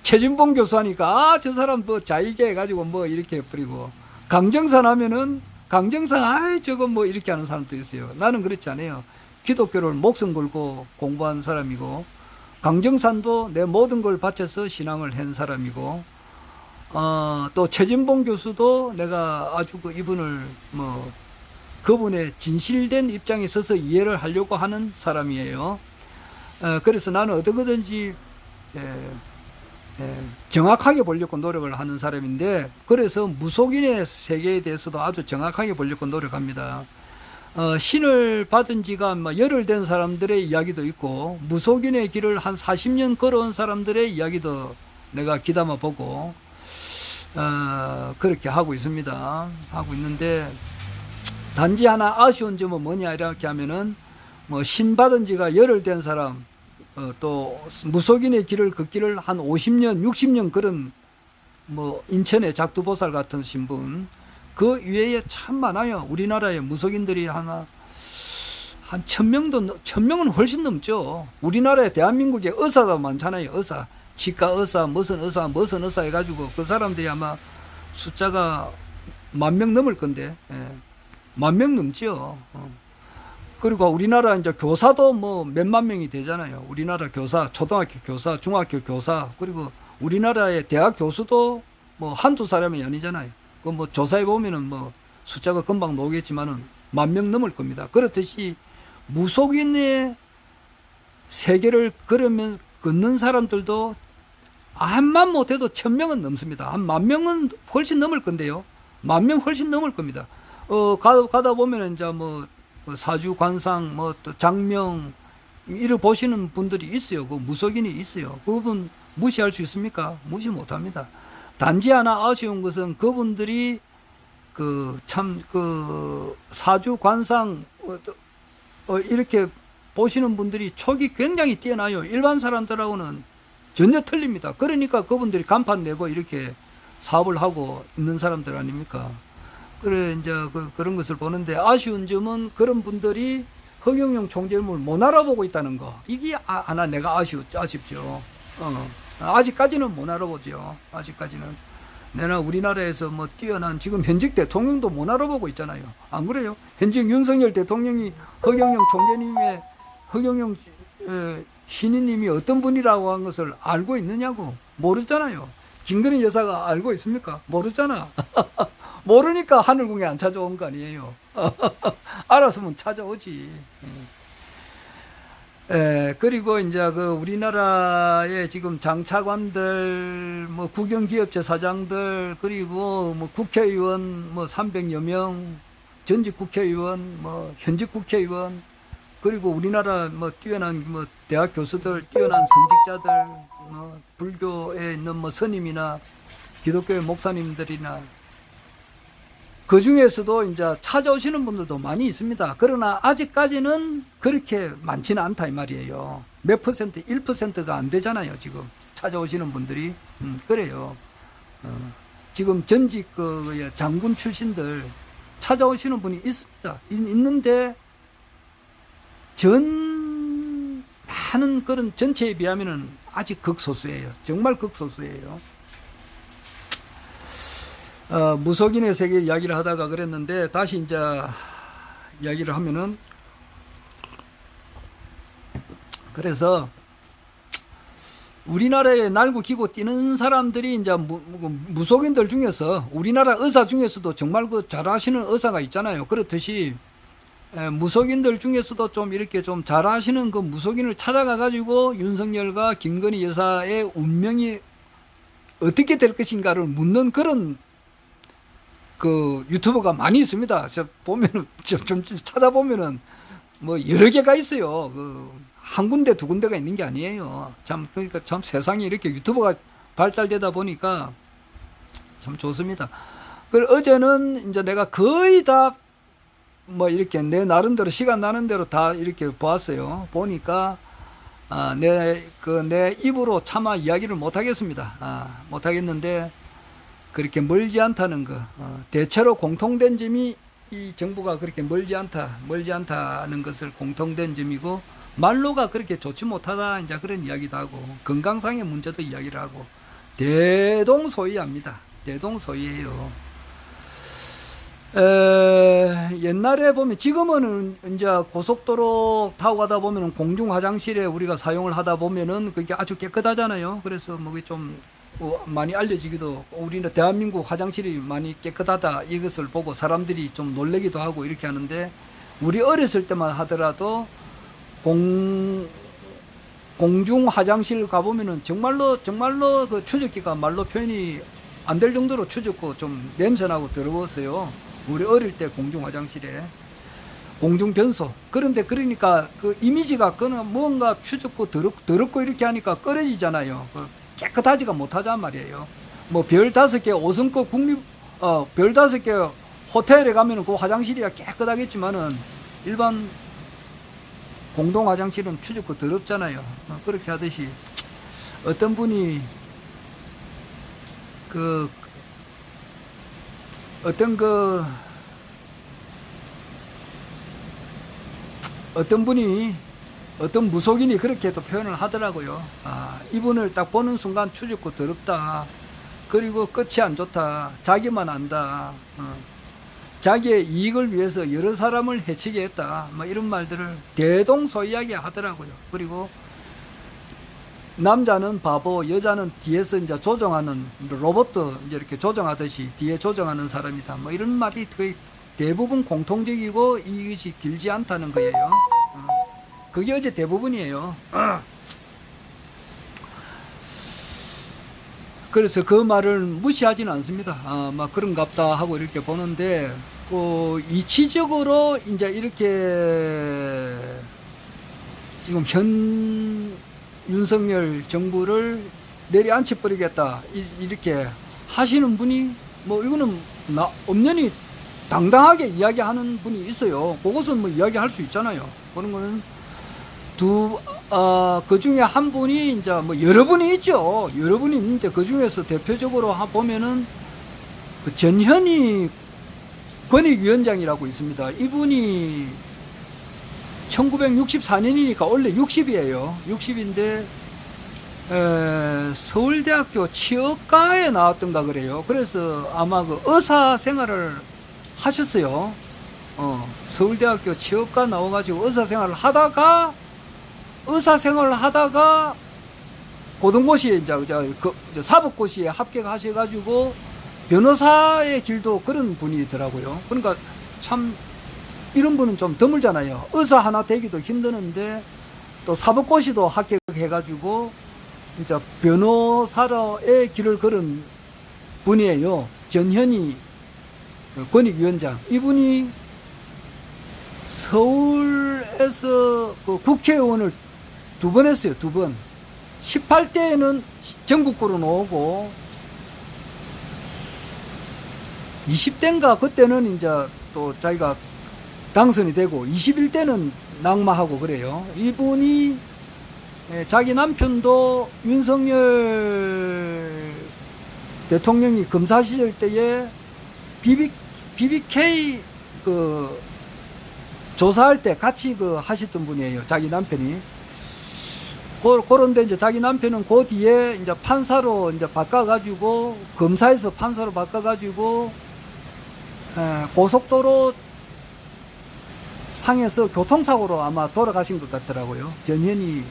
[SPEAKER 1] 최진봉 교수 하니까, 저 사람 뭐 자의게 해가지고 뭐 이렇게 해버리고, 강정산 하면은, 저거 뭐 이렇게 하는 사람도 있어요. 나는 그렇지 않아요. 기독교를 목숨 걸고 공부한 사람이고, 강정산도 내 모든 걸 바쳐서 신앙을 한 사람이고, 또 최진봉 교수도 내가 아주 이분을 그분의 진실된 입장에 서서 이해를 하려고 하는 사람이에요. 그래서 나는 어떻게든지 정확하게 보려고 노력을 하는 사람인데, 그래서 무속인의 세계에 대해서도 아주 정확하게 보려고 노력합니다. 신을 받은 지가 열흘 된 사람들의 이야기도 있고, 무속인의 길을 한 40년 걸어온 사람들의 이야기도 내가 귀담아 보고, 그렇게 하고 있습니다. 하고 있는데, 단지 하나 아쉬운 점은 뭐냐 이렇게 하면은, 신 받은 지가 열흘 된 사람, 또 무속인의 길을 걷기를 한 50년 60년 걸은 인천의 작두보살 같은 신분, 그 위에 참 많아요. 우리나라에 무속인들이 한 1000명은 훨씬 넘죠. 우리나라에 대한민국에 의사가 많잖아요. 의사, 치과 의사, 무슨 의사 해가지고 그 사람들이 아마 숫자가 10,000명 넘을 건데, 10,000명 넘죠. 그리고 우리나라 이제 교사도 몇만 명이 되잖아요. 우리나라 교사, 초등학교 교사, 중학교 교사, 그리고 우리나라의 대학 교수도 한두 사람이 아니잖아요. 조사해 보면은 숫자가 금방 나오겠지만은 10,000명 넘을 겁니다. 그렇듯이 무속인의 세계를 걷는 사람들도 한만 못해도 1,000명은 넘습니다. 한 10,000명은 훨씬 넘을 건데요. 10,000명 훨씬 넘을 겁니다. 가다 보면은 이제 사주 관상 또 장명 이를 보시는 분들이 있어요. 그 무속인이 있어요. 그분 무시할 수 있습니까? 무시 못합니다. 단지 하나 아쉬운 것은 그분들이 사주 관상 이렇게 보시는 분들이 촉이 굉장히 뛰어나요. 일반 사람들하고는 전혀 틀립니다. 그러니까 그분들이 간판 내고 이렇게 사업을 하고 있는 사람들 아닙니까? 그래, 이제 그런 것을 보는데, 아쉬운 점은 그런 분들이 허경영 총재님을 못 알아보고 있다는 거. 이게 하나 내가 아쉽죠. 아직까지는 못 알아보죠. 아직까지는. 내가 우리나라에서 뛰어난 지금 현직 대통령도 못 알아보고 있잖아요. 안 그래요? 현직 윤석열 대통령이 허경영 신인님이 어떤 분이라고 한 것을 알고 있느냐고. 모르잖아요. 김건희 여사가 알고 있습니까? 모르잖아. 모르니까 하늘궁에 안 찾아온 거 아니에요. 알았으면 찾아오지. 그리고 이제 우리나라의 지금 장차관들, 국영기업체 사장들, 그리고 국회의원 300여 명, 전직 국회의원, 현직 국회의원, 그리고 우리나라 뛰어난 대학 교수들, 뛰어난 성직자들, 불교에 있는 스님이나 기독교의 목사님들이나, 그 중에서도 이제 찾아오시는 분들도 많이 있습니다. 그러나 아직까지는 그렇게 많지는 않다 이 말이에요. 몇 퍼센트, 1%가 안 되잖아요. 지금 찾아오시는 분들이. 그래요. 지금 전직 장군 출신들 찾아오시는 분이 있습니다. 있는데 전 많은 그런 전체에 비하면은 아직 극소수예요. 정말 극소수예요. 무속인의 세계 이야기를 하다가 그랬는데, 다시 이제 이야기를 하면은, 그래서 우리나라에 날고 기고 뛰는 사람들이 이제 무속인들 중에서, 우리나라 의사 중에서도 정말 그 잘하시는 의사가 있잖아요. 그렇듯이 무속인들 중에서도 좀 이렇게 좀 잘하시는 그 무속인을 찾아가 가지고 윤석열과 김건희 여사의 운명이 어떻게 될 것인가를 묻는 그런 그 유튜버가 많이 있습니다. 보면은 좀 찾아보면은 뭐 여러 개가 있어요. 한 군데 두 군데가 있는 게 아니에요. 참 그러니까 참 세상에 이렇게 유튜버가 발달되다 보니까 참 좋습니다. 그리고 어제는 이제 내가 거의 다 뭐 이렇게 내 나름대로 시간 나는 대로 다 이렇게 보았어요. 보니까 내 입으로 차마 이야기를 못 하겠습니다. 못 하겠는데 그렇게 멀지 않다는 거. 대체로 공통된 점이 이 정부가 그렇게 멀지 않다는 것을 공통된 점이고, 말로가 그렇게 좋지 못하다 이제 그런 이야기도 하고, 건강상의 문제도 이야기를 하고, 대동소이합니다. 대동소이해요. 옛날에 보면, 지금은 이제 고속도로 타고 가다 보면은 공중 화장실에 우리가 사용을 하다 보면은 그게 아주 깨끗하잖아요. 그래서 뭐 좀 많이 알려지기도, 우리는 대한민국 화장실이 많이 깨끗하다 이것을 보고 사람들이 좀 놀래기도 하고 이렇게 하는데, 우리 어렸을 때만 하더라도 공중 화장실 가보면은 정말로 그 추적기가 말로 표현이 안 될 정도로 추적고 좀 냄새나고 더러웠어요. 우리 어릴 때 공중 화장실에 공중 변소. 그런데 그러니까 그 이미지가 뭔가 추적고 더럽고 이렇게 하니까 꺼려지잖아요. 깨끗하지가 못하단 말이에요. 뭐 별 5개 5성급 별 5개 호텔에 가면은 그 화장실이야 깨끗하겠지만은 일반 공동 화장실은 추적고 더럽잖아요. 그렇게 하듯이 어떤 분이 어떤 무속인이 그렇게 또 표현을 하더라고요. 이분을 딱 보는 순간 추적고 더럽다. 그리고 끝이 안 좋다. 자기만 안다. 자기의 이익을 위해서 여러 사람을 해치게 했다. 뭐 이런 말들을 대동소이하게 하더라고요. 그리고 남자는 바보, 여자는 뒤에서 이제 조정하는 로봇도 이제 이렇게 조정하듯이 뒤에 조정하는 사람이다. 뭐 이런 말이 거의 대부분 공통적이고 이것이 길지 않다는 거예요. 그게 어제 대부분이에요. 그래서 그 말을 무시하지는 않습니다. 막 그런갑다 하고 이렇게 보는데, 이치적으로 이제 이렇게 지금 현 윤석열 정부를 내려앉혀버리겠다 이렇게 하시는 분이 뭐 이거는 엄연히 당당하게 이야기하는 분이 있어요. 그것은 뭐 이야기할 수 있잖아요. 그런 거는 그 중에 한 분이 이제 뭐 여러 분이 있죠. 여러 분이 있는데 그 중에서 대표적으로 보면은 그 전현희 권익위원장이라고 있습니다. 이분이 1964년이니까 원래 60이에요. 60인데 서울대학교 치과에 나왔던가 그래요. 그래서 아마 그 의사 생활을 하셨어요. 서울대학교 치과 나와가지고 의사 생활을 하다가 고등고시에 이제 사법고시에 합격하셔가지고 변호사의 길도 그런 분이더라고요. 그러니까 참 이런 분은 좀 드물잖아요. 의사 하나 되기도 힘드는데 또 사법고시도 합격해가지고 이제 변호사의 길을 걸은 분이에요. 전현희 권익위원장. 이분이 서울에서 그 국회의원을 2번 했어요. 2번. 18대에는 전국구로 나오고 20대인가 그때는 이제 또 자기가 당선이 되고 21대는 낙마하고 그래요. 이분이 자기 남편도 윤석열 대통령이 검사 시절 때에 BBK 조사할 때 같이 하셨던 분이에요. 자기 남편이. 그런데 이제 자기 남편은 그 뒤에 이제 판사로 이제 바꿔가지고, 검사에서 판사로 바꿔가지고, 고속도로 상에서 교통사고로 아마 돌아가신 것 같더라고요. 전현희,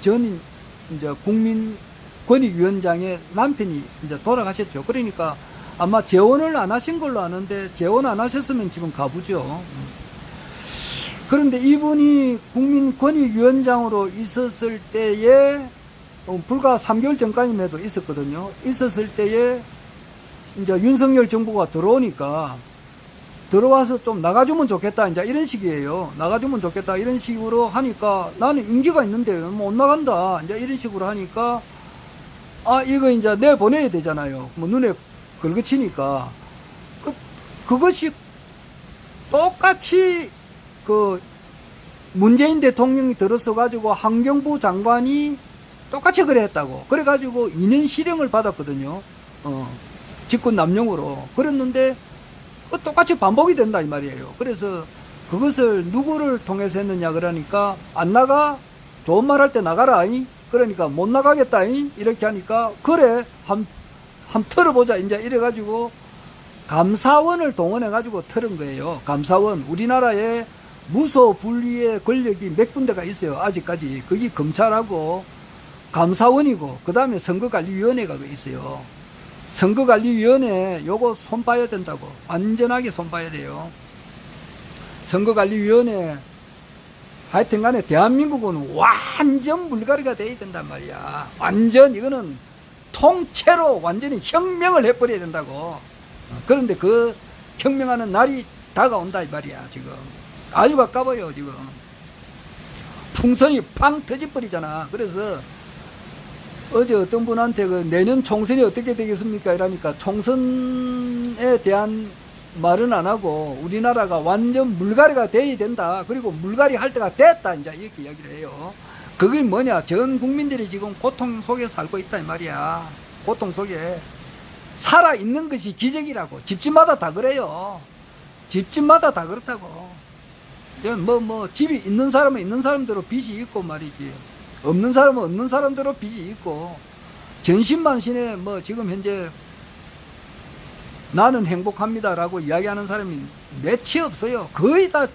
[SPEAKER 1] 전 이제 국민권익위원장의 남편이 이제 돌아가셨죠. 그러니까 아마 재혼을 안 하신 걸로 아는데, 재혼 안 하셨으면 지금 가부죠. 그런데 이분이 국민권익위원장으로 있었을 때에, 불과 3개월 전까지만 해도 있었거든요. 있었을 때에, 이제 윤석열 정부가 들어오니까, 들어와서 좀 나가주면 좋겠다, 이제 이런 식이에요. 나가주면 좋겠다, 이런 식으로 하니까, 나는 임기가 있는데 못 나간다, 이제 이런 식으로 하니까, 이거 이제 내보내야 되잖아요. 뭐 눈에 걸거치니까. 그것이 똑같이 문재인 대통령이 들어서 가지고 환경부 장관이 똑같이 그래 했다고. 그래 가지고 2년 실형을 받았거든요. 직권 남용으로. 그랬는데 똑같이 반복이 된다 이 말이에요. 그래서 그것을 누구를 통해서 했느냐 그러니까, 안 나가? 좋은 말 할 때 나가라. 그러니까 못 나가겠다. 이렇게 하니까, 그래 한번 털어보자 이제 이래 가지고 감사원을 동원해 가지고 털은 거예요. 감사원. 우리나라에 무소 분리의 권력이 몇 군데가 있어요. 아직까지. 그게 검찰하고 감사원이고, 그 다음에 선거관리위원회가 있어요. 선거관리위원회 요거 손봐야 된다고. 완전하게 손봐야 돼요. 선거관리위원회 하여튼 간에 대한민국은 완전 물갈이가 돼야 된단 말이야. 완전 이거는 통째로 완전히 혁명을 해버려야 된다고. 그런데 그 혁명하는 날이 다가온다 이 말이야. 지금 아주 가까워요. 지금 풍선이 팡 터져버리잖아. 그래서 어제 어떤 분한테 내년 총선이 어떻게 되겠습니까 이러니까, 총선에 대한 말은 안 하고 우리나라가 완전 물갈이가 돼야 된다. 그리고 물갈이 할 때가 됐다. 이제 이렇게 이야기를 해요. 그게 뭐냐? 전 국민들이 지금 고통 속에 살고 있다 이 말이야. 고통 속에 살아 있는 것이 기적이라고. 집집마다 다 그래요. 집집마다 다 그렇다고. 집이 있는 사람은 있는 사람대로 빚이 있고 말이지. 없는 사람은 없는 사람대로 빚이 있고, 전신만신에 지금 현재 나는 행복합니다라고 이야기하는 사람이 몇이 없어요. 거의 다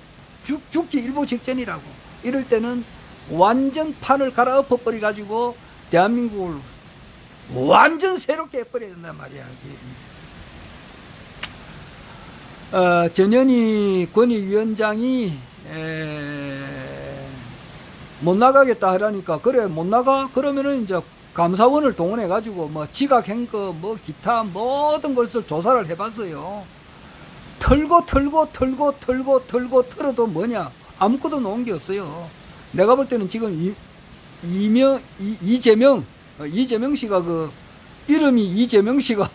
[SPEAKER 1] 죽기 일보 직전이라고. 이럴 때는 완전 판을 갈아엎어 버려 가지고 대한민국을 완전 새롭게 해버려야 된단 말이야. 전현희 권익위원장이 못 나가겠다 하라니까, 그래 못 나가? 그러면은 이제 감사원을 동원해 가지고 지각한 거 기타 모든 것을 조사를 해봤어요. 털어도 뭐냐? 아무것도 놓은 게 없어요. 내가 볼 때는 지금 이재명 씨가 이름이 이재명 씨가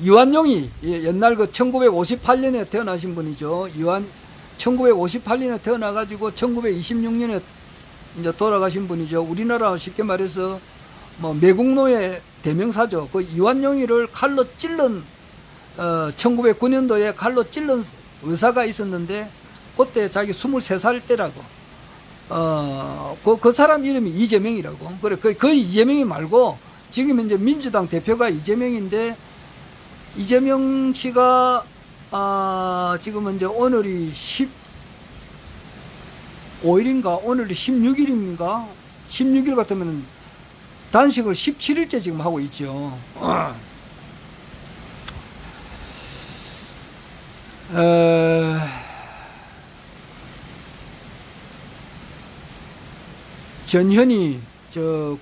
[SPEAKER 1] 유한용이 옛날 1958년에 태어나신 분이죠. 1958년에 태어나가지고 1926년에 이제 돌아가신 분이죠. 우리나라 쉽게 말해서 매국노의 대명사죠. 그 유한용이를 칼로 찔른 1909년도에 칼로 찔른 의사가 있었는데, 그때 자기 23살 때라고. 그 사람 이름이 이재명이라고. 그래, 그 이재명이 말고 지금 현재 민주당 대표가 이재명인데, 이재명 씨가 지금 이제 오늘이 15일인가 오늘이 16일인가 16일 같으면 단식을 17일째 지금 하고 있죠. 전현희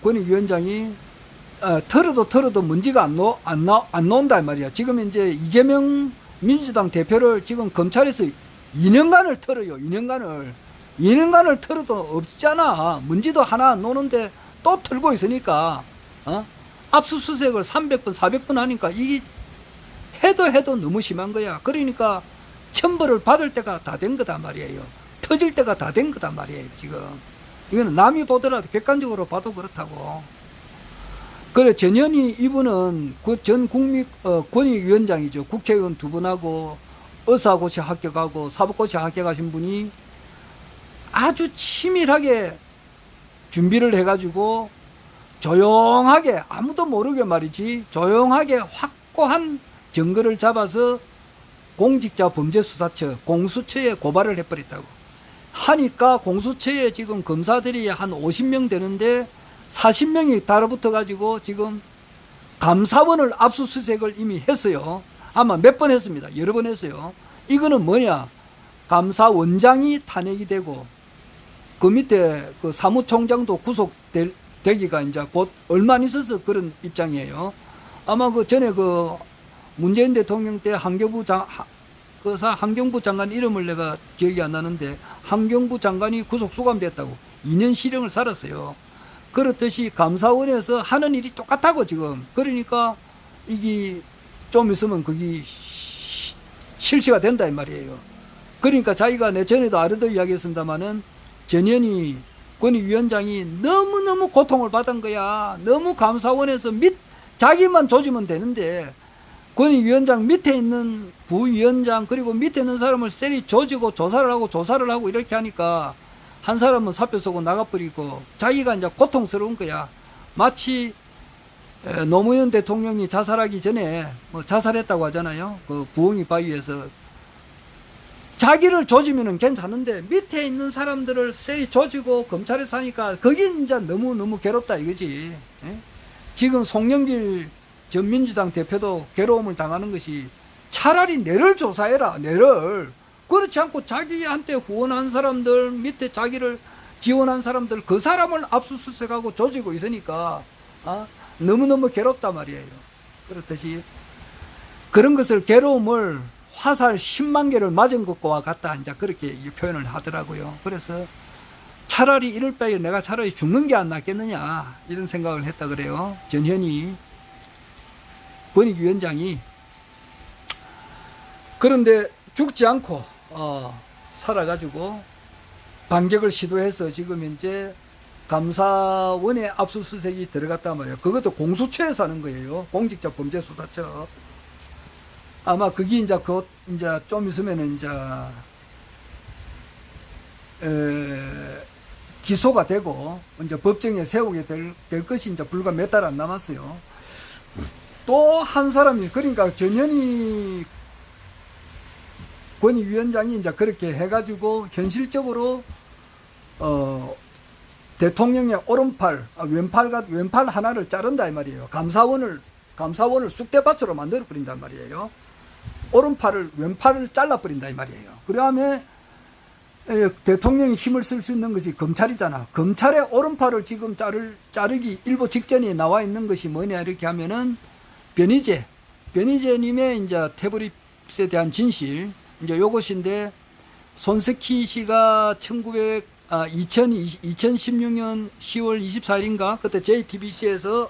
[SPEAKER 1] 권익위원장이 털어도 문제가 안 나온다 말이야. 지금 이제 이재명 민주당 대표를 지금 검찰에서 2년간을 털어요. 2년간을 털어도 없잖아. 문제도 하나 안 노는데 또 털고 있으니까, 압수수색을 300번, 400번 하니까 이게 해도 너무 심한 거야. 그러니까 처벌을 받을 때가 다 된 거다 말이에요. 터질 때가 다 된 거다 말이에요, 지금. 이거는 남이 보더라도 객관적으로 봐도 그렇다고. 그래, 전현희 이분은 전 권익위원장이죠. 국회의원 2분하고 의사고시 합격하고 사법고시 합격하신 분이 아주 치밀하게 준비를 해가지고 조용하게 아무도 모르게 말이지 조용하게 확고한 증거를 잡아서 공직자범죄수사처 공수처에 고발을 해버렸다고 하니까 공수처에 지금 검사들이 한 50명 되는데 40명이 달아붙어 가지고 지금 감사원을 압수수색을 이미 했어요. 아마 몇 번 했습니다. 여러 번 했어요. 이거는 뭐냐, 감사원장이 탄핵이 되고 그 밑에 그 사무총장도 구속되기가 이제 곧 얼마 안 있어서 그런 입장이에요. 아마 그 전에 그 문재인 대통령 때 환경부 장관 이름을 내가 기억이 안 나는데 환경부 장관이 구속 수감됐다고 2년 실형을 살았어요. 그렇듯이 감사원에서 하는 일이 똑같다고 지금. 그러니까 이게 좀 있으면 그게 실시가 된다 이 말이에요. 그러니까 자기가 내 전에도 아래도 이야기했습니다마는 전현희 권익위원장이 너무너무 고통을 받은 거야. 너무 감사원에서 자기만 조지면 되는데 권익위원장 밑에 있는 부위원장 그리고 밑에 있는 사람을 셀이 조지고 조사를 하고 이렇게 하니까 한 사람은 사표 쓰고 나가버리고 자기가 이제 고통스러운 거야. 마치 노무현 대통령이 자살하기 전에 뭐 자살했다고 하잖아요. 그 부엉이 바위에서 자기를 조지면은 괜찮은데 밑에 있는 사람들을 셀이 조지고 검찰에서 하니까 그게 이제 너무 괴롭다 이거지. 예? 지금 송영길 전 민주당 대표도 괴로움을 당하는 것이 차라리 내를 조사해라, 내를. 그렇지 않고 자기한테 후원한 사람들, 밑에 자기를 지원한 사람들, 그 사람을 압수수색하고 조지고 있으니까, 너무너무 괴롭단 말이에요. 그렇듯이, 그런 것을 괴로움을 화살 10만 개를 맞은 것과 같다, 이제 그렇게 표현을 하더라고요. 그래서 차라리 이럴 바에 내가 차라리 죽는 게 안 낫겠느냐, 이런 생각을 했다 그래요. 전현희 권익위원장이. 그런데 죽지 않고 살아가지고 반격을 시도해서 지금 이제 감사원에 압수수색이 들어갔단 말이에요. 그것도 공수처에서 하는 거예요. 공직자범죄수사처. 아마 그게 이제 곧 이제 좀 있으면은 이제 기소가 되고 이제 법정에 세우게 될 것이 이제 불과 몇 달 안 남았어요. 또 한 사람이, 그러니까 전현희 권익위원장이 이제 그렇게 해가지고 현실적으로 대통령의 오른팔, 왼팔 하나를 자른다 이 말이에요. 감사원을 쑥대밭으로 만들어 버린단 말이에요. 왼팔을 잘라 버린다 이 말이에요. 그 다음에 대통령이 힘을 쓸 수 있는 것이 검찰이잖아. 검찰의 오른팔을 지금 자르기 일보 직전에 나와 있는 것이 뭐냐 이렇게 하면은 변희재님의 이제 태블릿에 대한 진실, 이제 요것인데, 손석희 씨가 2016년 10월 24일인가 그때 JTBC에서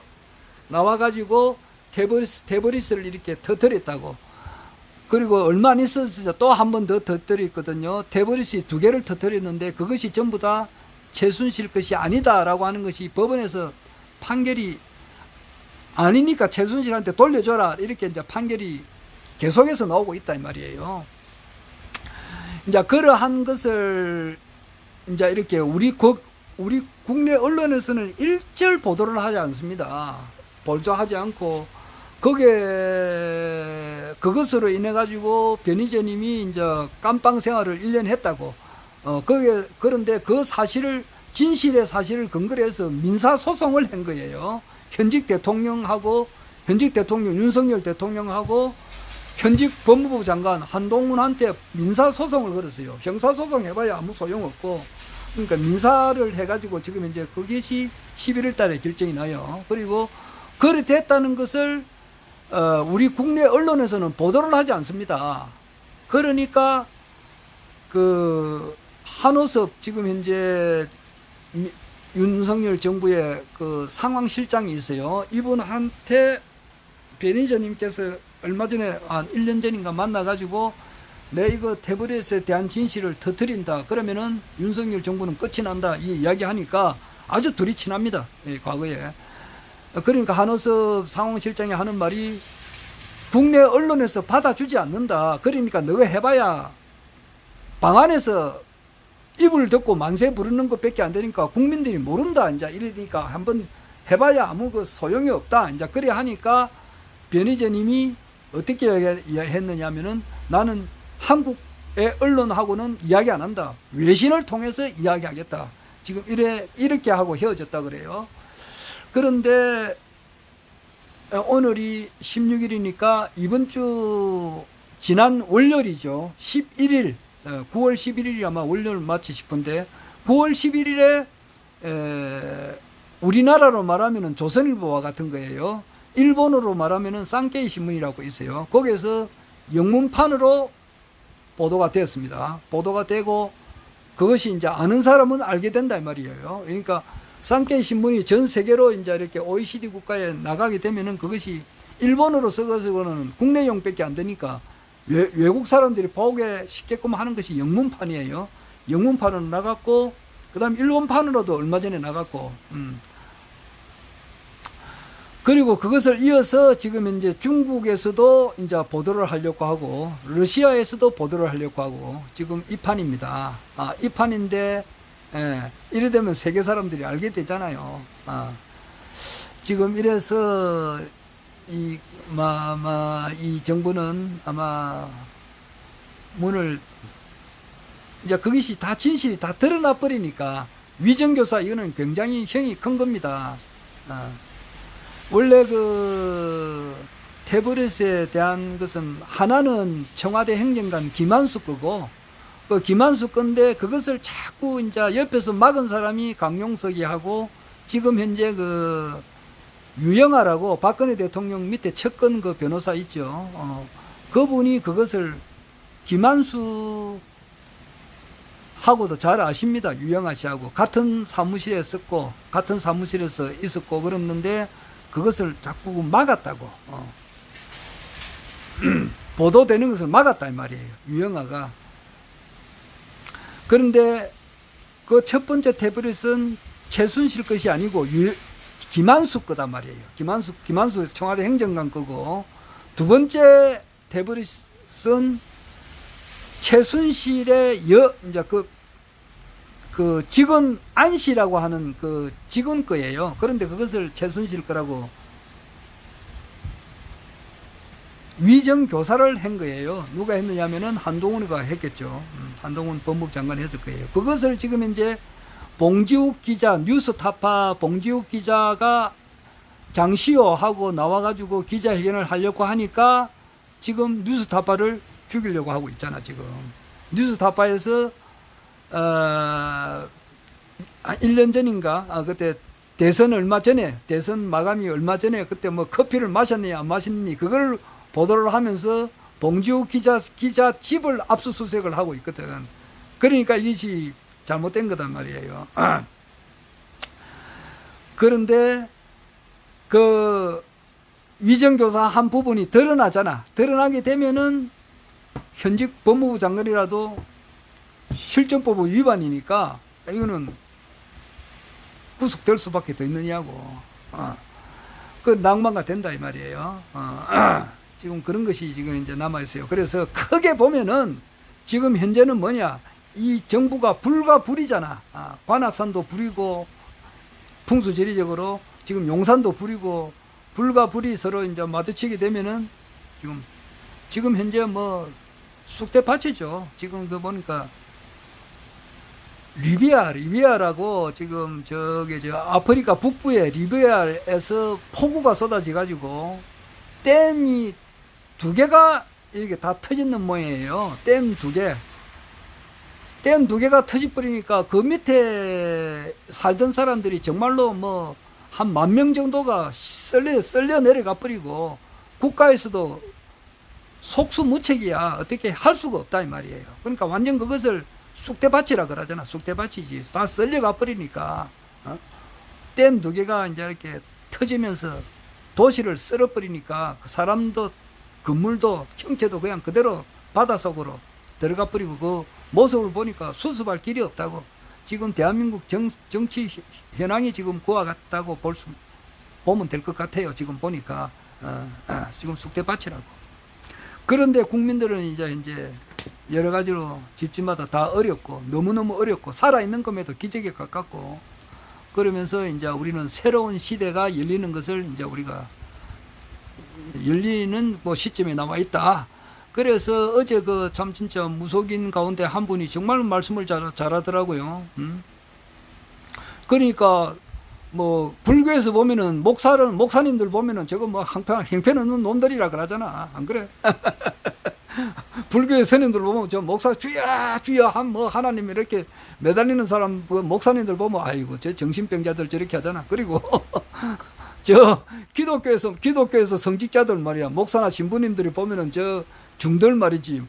[SPEAKER 1] 나와가지고 태블릿을 이렇게 터뜨렸다고. 그리고 얼마 안 있어서 또 한 번 더 터뜨렸거든요. 태블릿이 2개를 터뜨렸는데 그것이 전부 다 최순실 것이 아니다라고 하는 것이 법원에서 판결이 아니니까 최순실한테 돌려줘라 이렇게 이제 판결이 계속해서 나오고 있다 이 말이에요. 이제 그러한 것을 이제 이렇게 우리 국내 언론에서는 일절 보도를 하지 않습니다. 보도하지 않고 그것으로 인해 가지고 변희재님이 이제 깜빵 생활을 1년 했다고. 그런데 그 진실의 사실을 근거로 해서 민사 소송을 한 거예요. 현직 대통령 윤석열 대통령하고 현직 법무부 장관 한동훈한테 민사소송을 걸었어요. 형사소송 해봐야 아무 소용없고. 그러니까 민사를 해가지고 지금 이제 그것이 11월 달에 결정이 나요. 그리고 그렇게 됐다는 것을, 우리 국내 언론에서는 보도를 하지 않습니다. 그러니까, 한호섭 지금 현재 윤석열 정부의 그 상황실장이 있어요. 이분한테 변희재님께서 얼마 전에 한 1년 전인가 만나가지고 내 이거 태블릿에 대한 진실을 터뜨린다. 그러면은 윤석열 정부는 끝이 난다. 이 이야기 하니까 아주 둘이 친합니다. 과거에. 그러니까 한호섭 상황실장이 하는 말이 국내 언론에서 받아주지 않는다. 그러니까 너가 해봐야 방 안에서 입을 덮고 만세 부르는 것밖에 안 되니까 국민들이 모른다. 이제 이러니까 한번 해봐야 아무 그 소용이 없다. 이제 그래 하니까 변희재님이 어떻게 했느냐면은 나는 한국의 언론하고는 이야기 안 한다. 외신을 통해서 이야기하겠다. 지금 이렇게 하고 헤어졌다 그래요. 그런데 오늘이 16일이니까 이번 주 지난 월요일이죠. 11일, 9월 11일이 아마 월요일 맞지 싶은데 9월 11일에 우리나라로 말하면은 조선일보와 같은 거예요. 일본어로 말하면은 쌍케이 신문이라고 있어요. 거기에서 영문판으로 보도가 되었습니다. 보도가 되고 그것이 이제 아는 사람은 알게 된다 이 말이에요. 그러니까 쌍케이 신문이 전 세계로 이제 이렇게 OECD 국가에 나가게 되면은 그것이 일본어로 써가지고는 국내용밖에 안 되니까 외국 사람들이 보게 쉽게끔 하는 것이 영문판이에요. 영문판으로 나갔고 그다음 일본판으로도 얼마 전에 나갔고 그리고 그것을 이어서 지금 이제 중국에서도 이제 보도를 하려고 하고 러시아에서도 보도를 하려고 하고 지금 이 판입니다. 이 판인데 이래 되면 세계 사람들이 알게 되잖아요. 지금 이래서 이 정부는 아마 문을 이제 그것이 다 진실이 다 드러나 버리니까 위정교사 이거는 굉장히 형이 큰 겁니다. 원래 그 태블릿에 대한 것은 하나는 청와대 행정관 김한수 거고 그 김한수 건데 그것을 자꾸 이제 옆에서 막은 사람이 강용석이 하고 지금 현재 그 유영아라고 박근혜 대통령 밑에 척건 그 변호사 있죠. 그분이 그것을 김한수 하고도 잘 아십니다. 유영아 씨하고 같은 사무실에 썼고 같은 사무실에서 있었고 그랬는데 그것을 자꾸 막았다고 보도되는 것을 막았다 이 말이에요. 유영아가. 그런데 그 첫 번째 태블릿은 최순실 것이 아니고 김한수 거다 말이에요. 김한수 청와대 행정관 거고 두 번째 태블릿은 최순실의 이제 그 직원 안 씨라고 하는 그 직원 거예요. 그런데 그것을 최순실 거라고 위정 교사를 한 거예요. 누가 했느냐면은 한동훈이가 했겠죠. 한동훈 법무부 장관이 했을 거예요. 그것을 지금 이제 봉지욱 기자, 뉴스타파 봉지욱 기자가 장시호하고 나와가지고 기자회견을 하려고 하니까 지금 뉴스타파를 죽이려고 하고 있잖아, 지금. 뉴스타파에서 1년 전인가, 그때 대선 마감이 얼마 전에 그때 뭐 커피를 마셨니, 안 마셨니, 그걸 보도를 하면서 봉지욱 기자 집을 압수수색을 하고 있거든. 그러니까 이것이 잘못된 거단 말이에요. 그런데 그 위정교사 한 부분이 드러나잖아. 드러나게 되면은 현직 법무부 장관이라도 실정법 위반이니까 이거는 구속될 수밖에 더 있느냐고. 그 낭만가 된다 이 말이에요. 지금 그런 것이 지금 이제 남아 있어요. 그래서 크게 보면은 지금 현재는 뭐냐, 이 정부가 불과 불이잖아. 관악산도 불이고 풍수지리적으로 지금 용산도 불이고 불과 불이 서로 이제 마주치게 되면은 지금 현재 뭐 쑥대밭이죠. 지금 그 보니까 리비아라고 지금 저기 아프리카 북부의 리비아에서 폭우가 쏟아져 가지고 댐이 2개가 이렇게 다 터지는 모양이에요. 댐 2개. 댐 2개가 터져버리니까 그 밑에 살던 사람들이 정말로 뭐 한 10,000명 정도가 쓸려 내려가 버리고 국가에서도 속수무책이야. 어떻게 할 수가 없다 이 말이에요. 그러니까 완전 그것을 쑥대밭이라 그러잖아. 쑥대밭이지. 다 쓸려가 버리니까 댐 2개가 이제 이렇게 터지면서 도시를 쓸어버리니까 그 사람도 건물도 형체도 그냥 그대로 바닷속으로 들어가 버리고 그 모습을 보니까 수습할 길이 없다고. 지금 대한민국 정치 현황이 지금 그와 같다고 보면 될 것 같아요. 지금 보니까 지금 쑥대밭이라고. 그런데 국민들은 이제 여러 가지로 집집마다 다 어렵고 너무너무 어렵고 살아있는 것에도 기적에 가깝고 그러면서 이제 우리는 새로운 시대가 열리는 것을 이제 우리가 열리는 뭐 시점에 나와 있다. 그래서 어제 그 참 진짜 무속인 가운데 한 분이 정말 말씀을 잘하더라고요. 그러니까 뭐 불교에서 보면은 목사님들 보면은 저거 뭐 형편없는 놈들이라 그러잖아. 안 그래? 불교의 스님들 보면 저 목사 주야 주야 한 뭐 하나님 이렇게 매달리는 사람 그 목사님들 보면 아이고 저 정신병자들 저렇게 하잖아. 그리고 저 기독교에서 성직자들 말이야 목사나 신부님들이 보면은 저 중들 말이지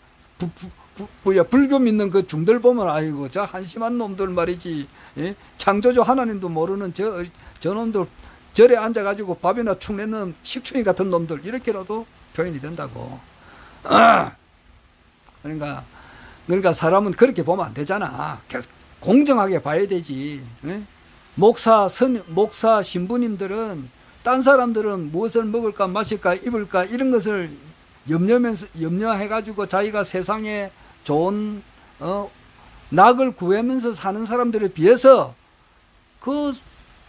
[SPEAKER 1] 불교 믿는 그 중들 보면 아이고 저 한심한 놈들 말이지. 예? 창조주 하나님도 모르는 저 놈들 절에 앉아가지고 밥이나 축 내는 식충이 같은 놈들 이렇게라도 표현이 된다고. 그러니까 사람은 그렇게 보면 안 되잖아. 공정하게 봐야 되지. 예? 목사 신부님들은 딴 사람들은 무엇을 먹을까 마실까 입을까 이런 것을 염려해가지고 자기가 세상에 좋은 낙을 구하면서 사는 사람들에 비해서 그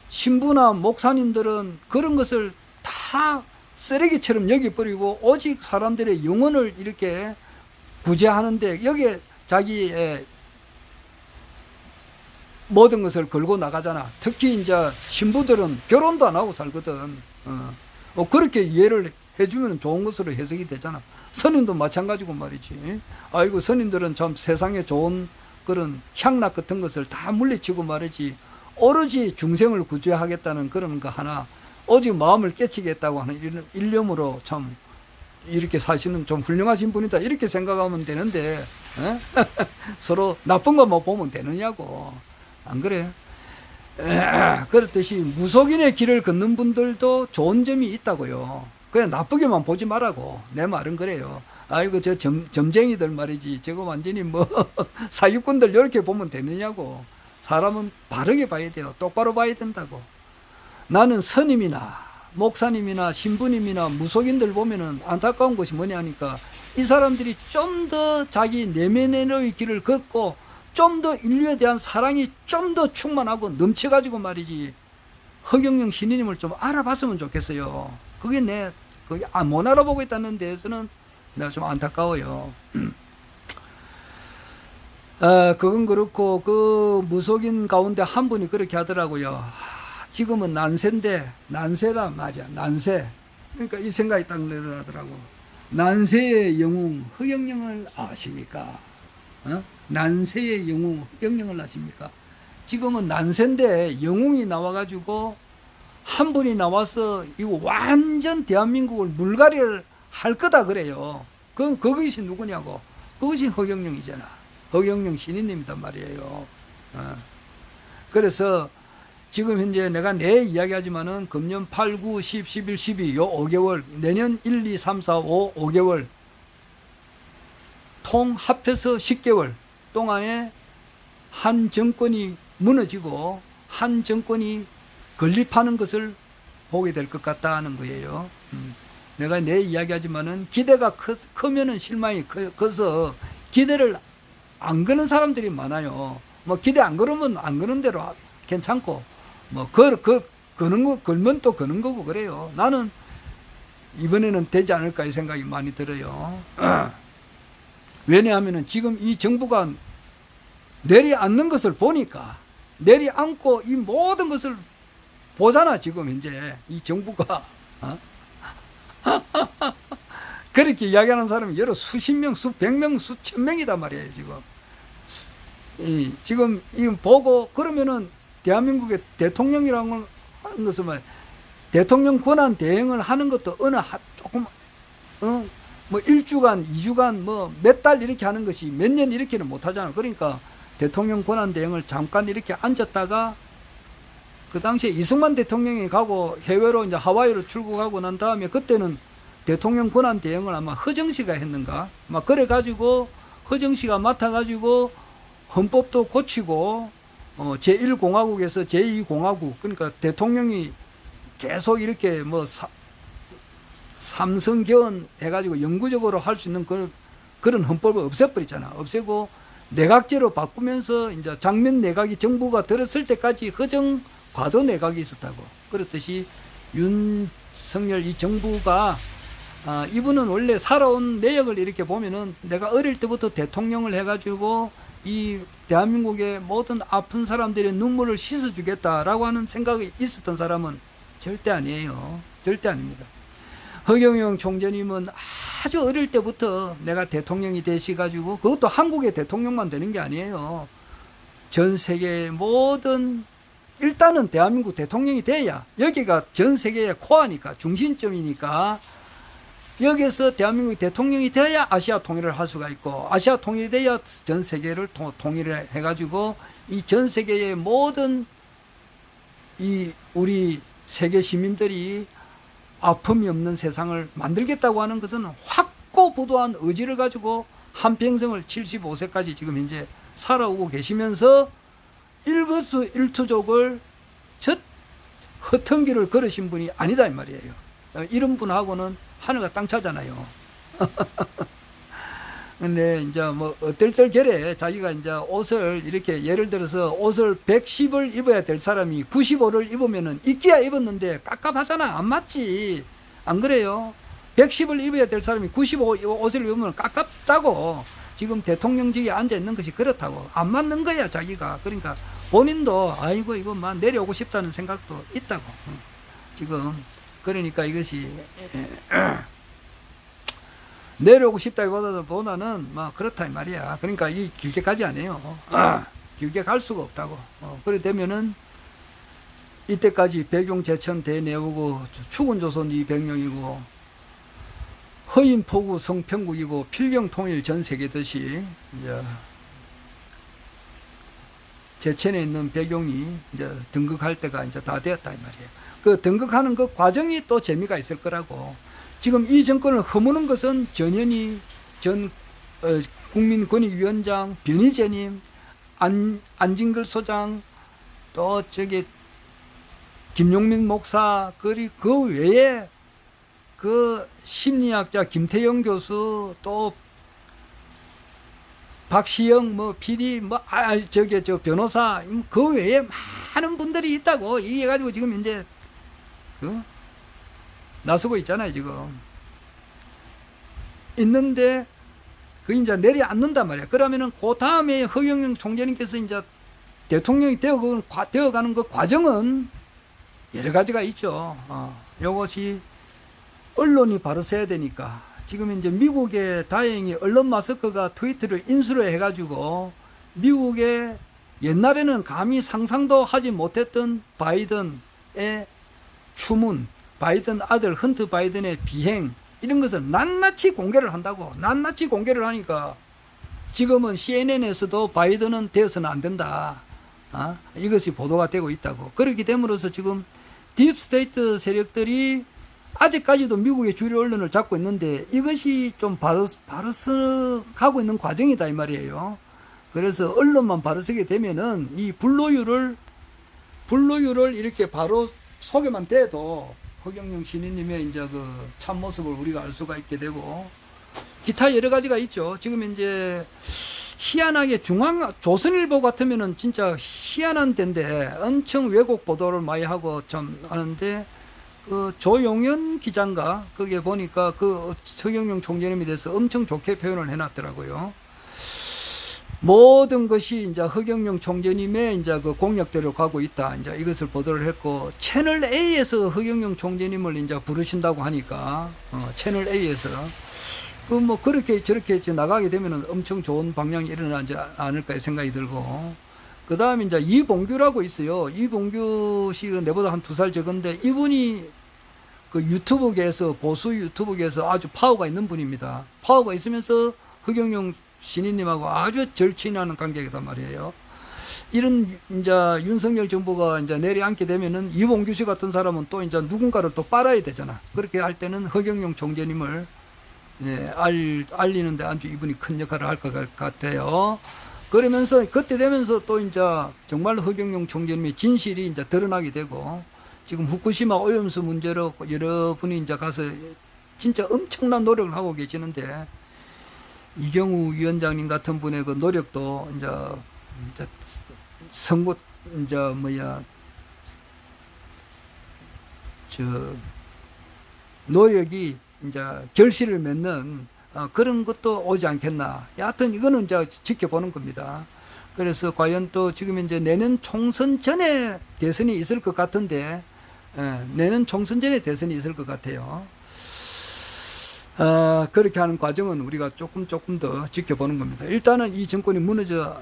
[SPEAKER 1] 신부나 목사님들은 그런 것을 다 쓰레기처럼 여기버리고 오직 사람들의 영혼을 이렇게 구제하는데 여기에 자기의 모든 것을 걸고 나가잖아. 특히 이제 신부들은 결혼도 안 하고 살거든. 그렇게 이해를 해주면 좋은 것으로 해석이 되잖아. 선인도 마찬가지고 말이지. 아이고 선인들은 참 세상에 좋은 그런 향락 같은 것을 다 물리치고 말이지. 오로지 중생을 구제하겠다는 그런 거 하나 오직 마음을 깨치겠다고 하는 일념으로 참 이렇게 사시는 좀 훌륭하신 분이다 이렇게 생각하면 되는데 서로 나쁜 것만 보면 되느냐고. 안 그래? 그렇듯이 무속인의 길을 걷는 분들도 좋은 점이 있다고요. 그냥 나쁘게만 보지 말라고. 내 말은 그래요. 아이고 저 점쟁이들 말이지 저거 완전히 뭐 사기꾼들 이렇게 보면 되느냐고. 사람은 바르게 봐야 돼요. 똑바로 봐야 된다고. 나는 스님이나 목사님이나 신부님이나 무속인들 보면은 안타까운 것이 뭐냐 하니까 이 사람들이 좀 더 자기 내면의 길을 걷고 좀 더 인류에 대한 사랑이 좀 더 충만하고 넘쳐가지고 말이지 허경영 신인님을 좀 알아봤으면 좋겠어요. 그게 못 알아보고 있다는 데에서는 내가 좀 안타까워요. 그건 그렇고 그 무속인 가운데 한 분이 그렇게 하더라고요. 지금은 난세다 말이야. 난세. 그러니까 이 생각이 딱 들더라고. 난세의 영웅 허경영을 아십니까? 난세의 영웅 허경영을 아십니까? 지금은 난세인데 영웅이 나와가지고 한 분이 나와서 이거 완전 대한민국을 물갈이를 할 거다 그래요. 그것이 누구냐고. 그것이 허경영이잖아. 허경영 신인님이단 말이에요. 그래서 지금 현재 내가 내 이야기하지만은 금년 8, 9, 10, 11, 12 요 5개월 내년 1, 2, 3, 4, 5, 5개월 통 합해서 10개월 동안에 한 정권이 무너지고 한 정권이 건립하는 것을 보게 될 것 같다는 거예요. 내가 내 이야기하지만은 기대가 크면은 실망이 커서 기대를 안 거는 사람들이 많아요. 뭐 기대 안 걸으면 안 거는 대로 괜찮고 뭐 걸면 또 거는 거고 그래요. 나는 이번에는 되지 않을까 이 생각이 많이 들어요. 왜냐하면은 지금 이 정부가 내려앉는 것을 보니까 내려앉고 이 모든 것을 보잖아. 지금 현재 이 정부가 그렇게 이야기하는 사람이 여러 수십 명, 수백 명, 수천 명이단 말이에요. 지금 이거 보고 그러면은 대한민국의 대통령이라는 하는 것은 대통령 권한 대행을 하는 것도 조금 뭐 1주간, 2주간, 뭐 몇 달 이렇게 하는 것이 몇 년 이렇게는 못 하잖아. 그러니까 대통령 권한 대행을 잠깐 이렇게 앉았다가 그 당시에 이승만 대통령이 가고 해외로 이제 하와이로 출국하고 난 다음에 그때는 대통령 권한 대행을 아마 허정씨가 했는가? 막 그래가지고 허정씨가 맡아가지고 헌법도 고치고 제1공화국에서 제2공화국 그러니까 대통령이 계속 이렇게 뭐 삼성견 해가지고 영구적으로 할 수 있는 그런 헌법을 없애버리잖아. 없애고 내각제로 바꾸면서 이제 장면 내각이 정부가 들었을 때까지 허정 과도 내각이 있었다고. 그렇듯이 윤석열 이 정부가 이분은 원래 살아온 내역을 이렇게 보면은 내가 어릴 때부터 대통령을 해가지고 이 대한민국의 모든 아픈 사람들의 눈물을 씻어주겠다라고 하는 생각이 있었던 사람은 절대 아니에요. 절대 아닙니다. 허경영 총재님은 아주 어릴 때부터 내가 대통령이 되시가지고 그것도 한국의 대통령만 되는 게 아니에요. 전 세계의 모든 일단은 대한민국 대통령이 돼야 여기가 전 세계의 코어니까 중심점이니까 여기서 대한민국 대통령이 돼야 아시아 통일을 할 수가 있고 아시아 통일이 돼야 전 세계를 통일을 해가지고 이 전 세계의 모든 이 우리 세계 시민들이 아픔이 없는 세상을 만들겠다고 하는 것은 확고부도한 의지를 가지고 한평생을 75세까지 지금 현재 살아오고 계시면서 일거수일투족을 저 허튼 길을 걸으신 분이 아니다 이 말이에요. 이런 분하고는 하늘과 땅 차잖아요. 근데 이제 뭐 어떨결에 자기가 이제 옷을 이렇게 예를 들어서 옷을 110을 입어야 될 사람이 95를 입으면은 입기야 입었는데 깝깝하잖아. 안 맞지. 안 그래요? 110을 입어야 될 사람이 95 옷을 입으면 깝깝다고. 지금 대통령직에 앉아 있는 것이 그렇다고. 안 맞는 거야, 자기가. 그러니까 본인도 아이고 이거 막 내려오고 싶다는 생각도 있다고. 지금 그러니까 이것이 내려오고 싶다기보다는 막 그렇다 이 말이야. 그러니까 이 길게 가지 않아요. 길게 갈 수가 없다고. 그래 되면은 이때까지 백용 제천 대내오고 축은 조선 이백령이고 허인 포구 성평국이고 필경 통일 전 세계듯이 이제 제천에 있는 백용이 이제 등극할 때가 이제 다 되었다 이 말이에요. 그 등극하는 그 과정이 또 재미가 있을 거라고. 지금 이 정권을 허무는 것은 전현희 전 국민권익위원장, 변희재님, 안진걸 소장, 또 저기 김용민 목사, 그리고 그 외에 그 심리학자 김태영 교수, 또 박시영 뭐 PD 저 변호사 그 외에 많은 분들이 있다고. 이게 가지고 지금 이제 나서고 있잖아요, 지금. 있는데, 이제 내려앉는단 말이야. 그러면은, 그 다음에 허경영 총재님께서 이제 대통령이 되어가는 그 과정은 여러 가지가 있죠. 요것이 언론이 바로 서야 되니까. 지금 이제 미국에 다행히 언론 마스크가 트위터를 인수를 해가지고, 미국에 옛날에는 감히 상상도 하지 못했던 바이든의 추문, 바이든 아들 헌트 바이든의 비행 이런 것을 낱낱이 공개를 한다고. 낱낱이 공개를 하니까 지금은 CNN에서도 바이든은 되어서는 안 된다. 이것이 보도가 되고 있다고. 그렇게 됨으로써 지금 딥스테이트 세력들이 아직까지도 미국의 주류 언론을 잡고 있는데 이것이 좀 바로 가고 있는 과정이다 이 말이에요. 그래서 언론만 바로 서게 되면은 이 불로율을 이렇게 바로 소개만 돼도 허경영 신인님의 이제 그 참모습을 우리가 알 수가 있게 되고, 기타 여러 가지가 있죠. 지금 이제 희한하게 조선일보 같으면은 진짜 희한한 데인데 엄청 왜곡 보도를 많이 하고 좀 하는데, 그 조용현 기자인가 거기에 보니까 그 허경영 총재님에 대해서 엄청 좋게 표현을 해놨더라고요. 모든 것이 이제 허경영 총재님의 이제 그 공약대로 가고 있다. 이제 이것을 보도를 했고, 채널 A에서 허경영 총재님을 이제 부르신다고 하니까, 채널 A에서. 뭐 그렇게 저렇게 나가게 되면은 엄청 좋은 방향이 일어나지 않을까 생각이 들고, 그 다음에 이제 이봉규라고 있어요. 이봉규 씨가 내보다 한 2살 적은데, 이분이 그 유튜브계에서, 보수 유튜브계에서 아주 파워가 있는 분입니다. 파워가 있으면서 허경영 신인님하고 아주 절친하는 관계이단 말이에요. 이런 이제 윤석열 정부가 이제 내려앉게 되면은 이봉규 씨 같은 사람은 또 이제 누군가를 또 빨아야 되잖아. 그렇게 할 때는 허경영 총재님을 알리는데 아주 이분이 큰 역할을 할 것 같아요. 그러면서 그때 되면서 또 이제 정말 허경영 총재님의 진실이 이제 드러나게 되고, 지금 후쿠시마 오염수 문제로 여러분이 이제 가서 진짜 엄청난 노력을 하고 계시는데, 이경우 위원장님 같은 분의 그 노력도 이제 선거 이제 노력이 이제 결실을 맺는 그런 것도 오지 않겠나. 여하튼 이거는 이제 지켜보는 겁니다. 그래서 과연 또 지금 이제 내년 총선 전에 대선이 있을 것 같은데, 내년 총선 전에 대선이 있을 것 같아요. 그렇게 하는 과정은 우리가 조금 더 지켜보는 겁니다. 일단은 이 정권이 무너져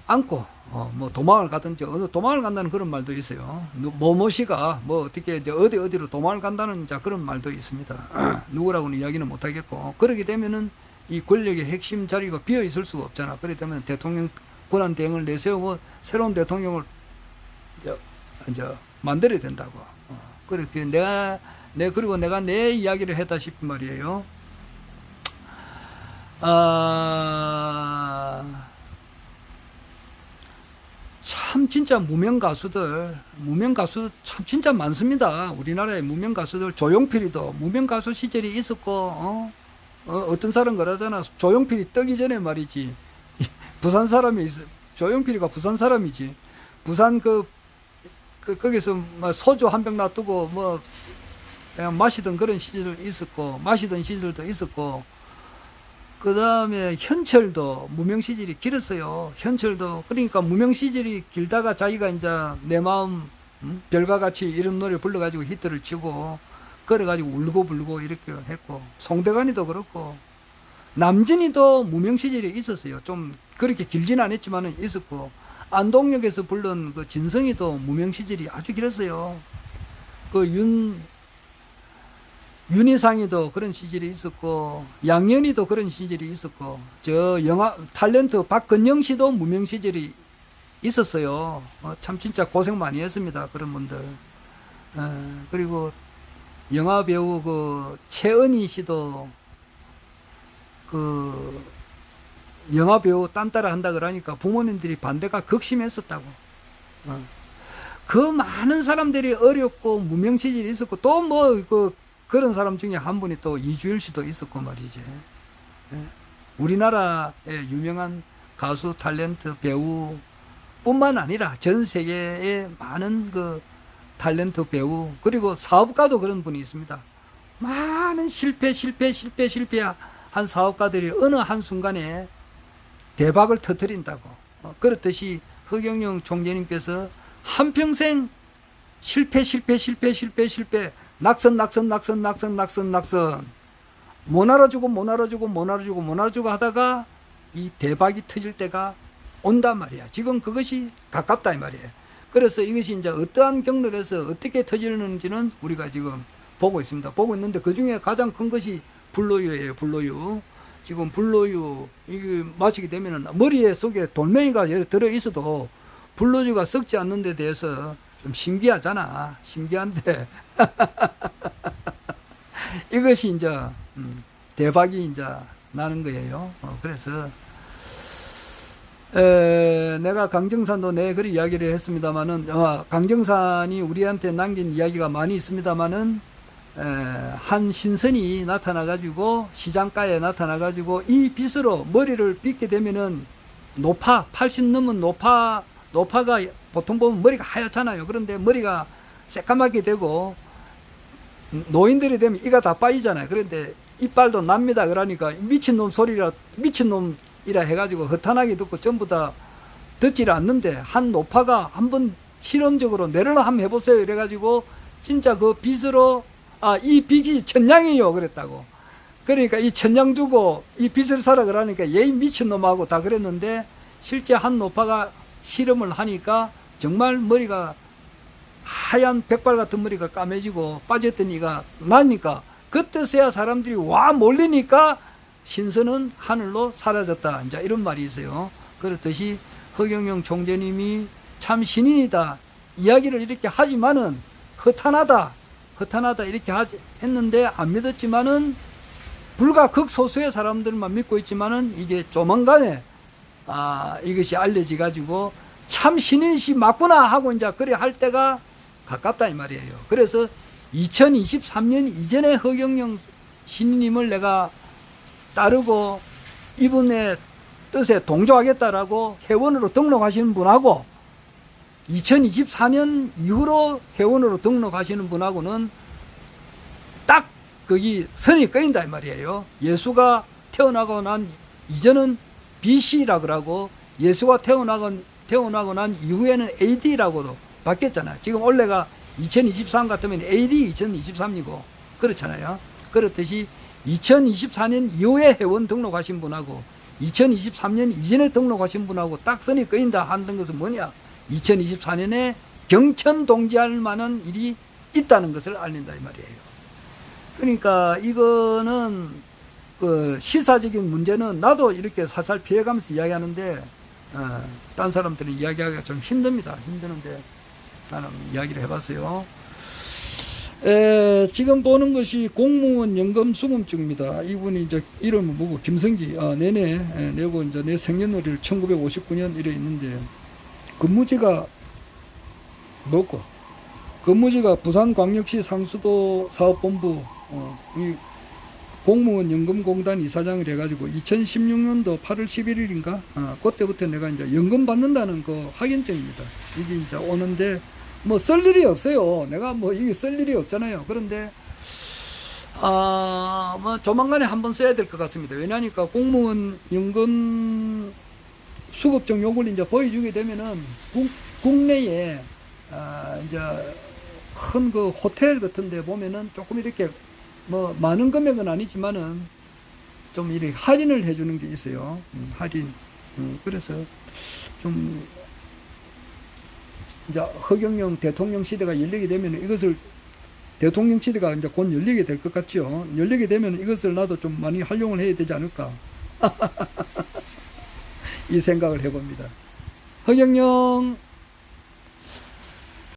[SPEAKER 1] 않고, 뭐 도망을 가든지, 도망을 간다는 그런 말도 있어요. 뭐뭐시가 뭐 어떻게 이제 어디로 도망을 간다는 그런 말도 있습니다. 누구라고는 이야기는 못 하겠고, 그렇게 되면은 이 권력의 핵심 자리가 비어 있을 수가 없잖아. 그렇기 때문에 대통령 권한 대행을 내세우고 새로운 대통령을 이제 만들어야 된다고. 그렇게 그리고 내가 내 이야기를 했다시피 말이에요. 참 진짜 무명 가수 참 진짜 많습니다. 우리나라에 무명 가수들, 조용필이도 무명 가수 시절이 있었고, 어떤 사람 그러잖아. 조용필이 뜨기 전에 말이지. 부산 사람이 조용필이가 부산 사람이지. 부산 거기서 소주 한 병 놔두고 뭐 그냥 마시던 그런 시절도 있었고, 그 다음에 현철도 무명 시절이 길었어요. 현철도 그러니까 무명 시절이 길다가 자기가 이제 내 마음 별과 같이 이런 노래 불러가지고 히트를 치고 그래가지고 울고불고 이렇게 했고, 송대관이도 그렇고, 남진이도 무명 시절이 있었어요. 좀 그렇게 길지는 않았지만은 있었고, 안동역에서 불른 그 진성이도 무명 시절이 아주 길었어요. 윤희상이도 그런 시절이 있었고, 양현이도 그런 시절이 있었고, 영화 탤런트 박근영 씨도 무명 시절이 있었어요. 참 진짜 고생 많이 했습니다. 그런 분들. 그리고 영화 배우 최은희 씨도 영화 배우 딴따라 한다 그러니까 부모님들이 반대가 극심했었다고. 그 많은 사람들이 어렵고 무명 시절이 있었고, 또 그런 사람 중에 한 분이 또 이주일 씨도 있었고 말이지. 우리나라의 유명한 가수, 탤런트, 배우 뿐만 아니라 전 세계의 많은 탤런트 배우, 그리고 사업가도 그런 분이 있습니다. 많은 실패한 사업가들이 어느 한순간에 대박을 터뜨린다고. 그렇듯이 허경영 총재님께서 한평생 실패 낙선 못 알아주고 하다가 이 대박이 터질 때가 온단 말이야. 지금 그것이 가깝다 이 말이에요. 그래서 이것이 이제 어떠한 경로에서 어떻게 터지는지는 우리가 지금 보고 있습니다. 보고 있는데 그 중에 가장 큰 것이 불로유예요. 불로유. 지금 불로유 이게 마시게 되면은 머리에 속에 돌멩이가 들어 있어도 불로유가 썩지 않는 데 대해서 좀 신기하잖아. 신기한데 이것이 이제 대박이 이제 나는 거예요. 그래서 내가 강정산도 그런 이야기를 했습니다마는, 강정산이 우리한테 남긴 이야기가 많이 있습니다마는, 한 신선이 나타나가지고, 시장가에 나타나가지고, 이 빗으로 머리를 빗게 되면은, 80 넘은 노파가 보통 보면 머리가 하얗잖아요. 그런데 머리가 새까맣게 되고, 노인들이 되면 이가 다 빠지잖아요. 그런데 이빨도 납니다. 그러니까 미친놈이라 해가지고 허탄하게 듣고 전부 다 듣지를 않는데, 한 노파가 한번 실험적으로 내려라 한번 해보세요. 이래가지고 진짜 그 빗으로 이 빗이 천냥이요 그랬다고. 그러니까 이 천냥 두고 이 빗을 사라 그러니까 얘 미친놈하고 다 그랬는데, 실제 한 노파가 실험을 하니까 정말 머리가 하얀 백발 같은 머리가 까매지고 빠졌던 이가 나니까, 그때서야 사람들이 와 몰리니까 신선은 하늘로 사라졌다. 이제 이런 말이 있어요. 그렇듯이 허경영 총재님이 참 신인이다 이야기를 이렇게 하지만은 허탄하다 이렇게 했는데 안 믿었지만은, 불과 극소수의 사람들만 믿고 있지만은 이게 조만간에 이것이 알려져 가지고 참 신인이 맞구나 하고 이제 그래 할 때가 가깝다 이 말이에요. 그래서 2023년 이전에 허경영 신인님을 내가 따르고 이분의 뜻에 동조하겠다라고 회원으로 등록하시는 분하고 2024년 이후로 회원으로 등록하시는 분하고는 딱 거기 선이 꺼인다 이 말이에요. 예수가 태어나고 난 이전은 BC라 그러고 예수가 태어나고 난 이후에는 AD라고도 바뀌었잖아요. 지금 원래가 2023 같으면 AD 2023이고 그렇잖아요. 그렇듯이 2024년 이후에 회원 등록하신 분하고 2023년 이전에 등록하신 분하고 딱 선이 꺼인다 하는 것은 뭐냐? 2024년에 경천 동지할 만한 일이 있다는 것을 알린다 이 말이에요. 그러니까 이거는 그 시사적인 문제는 나도 이렇게 살살 피해가면서 이야기하는데 딴 사람들은 이야기하기가 좀 힘듭니다. 힘드는데 나는 이야기를 해봤어요. 지금 보는 것이 공무원 연금 수금증입니다. 이분이 이제 이름은 뭐고 김성기 내내 내고 이제 내 생년월일 1959년 이래 있는데 근무지가 뭐고 근무지가 부산광역시 상수도 사업본부 이 공무원 연금공단 이사장을 해가지고 2016년도 8월 11일인가 그때부터 내가 이제 연금 받는다는 그 확인증입니다. 이게 이제 오는데 뭐 쓸 일이 없어요. 내가 뭐 이게 쓸 일이 없잖아요. 그런데 뭐 조만간에 한번 써야 될 것 같습니다. 왜냐하니까 공무원 연금 수급증 요걸 이제 보여주게 되면은 국내에 이제 큰 그 호텔 같은데 보면은 조금 이렇게 뭐 많은 금액은 아니지만은 좀 이렇게 할인을 해주는 게 있어요. 할인. 그래서 좀 이제 허경영 대통령 시대가 열리게 되면 이것을 대통령 시대가 이제 곧 열리게 될 것 같죠. 열리게 되면 이것을 나도 좀 많이 활용을 해야 되지 않을까. 이 생각을 해봅니다. 허경영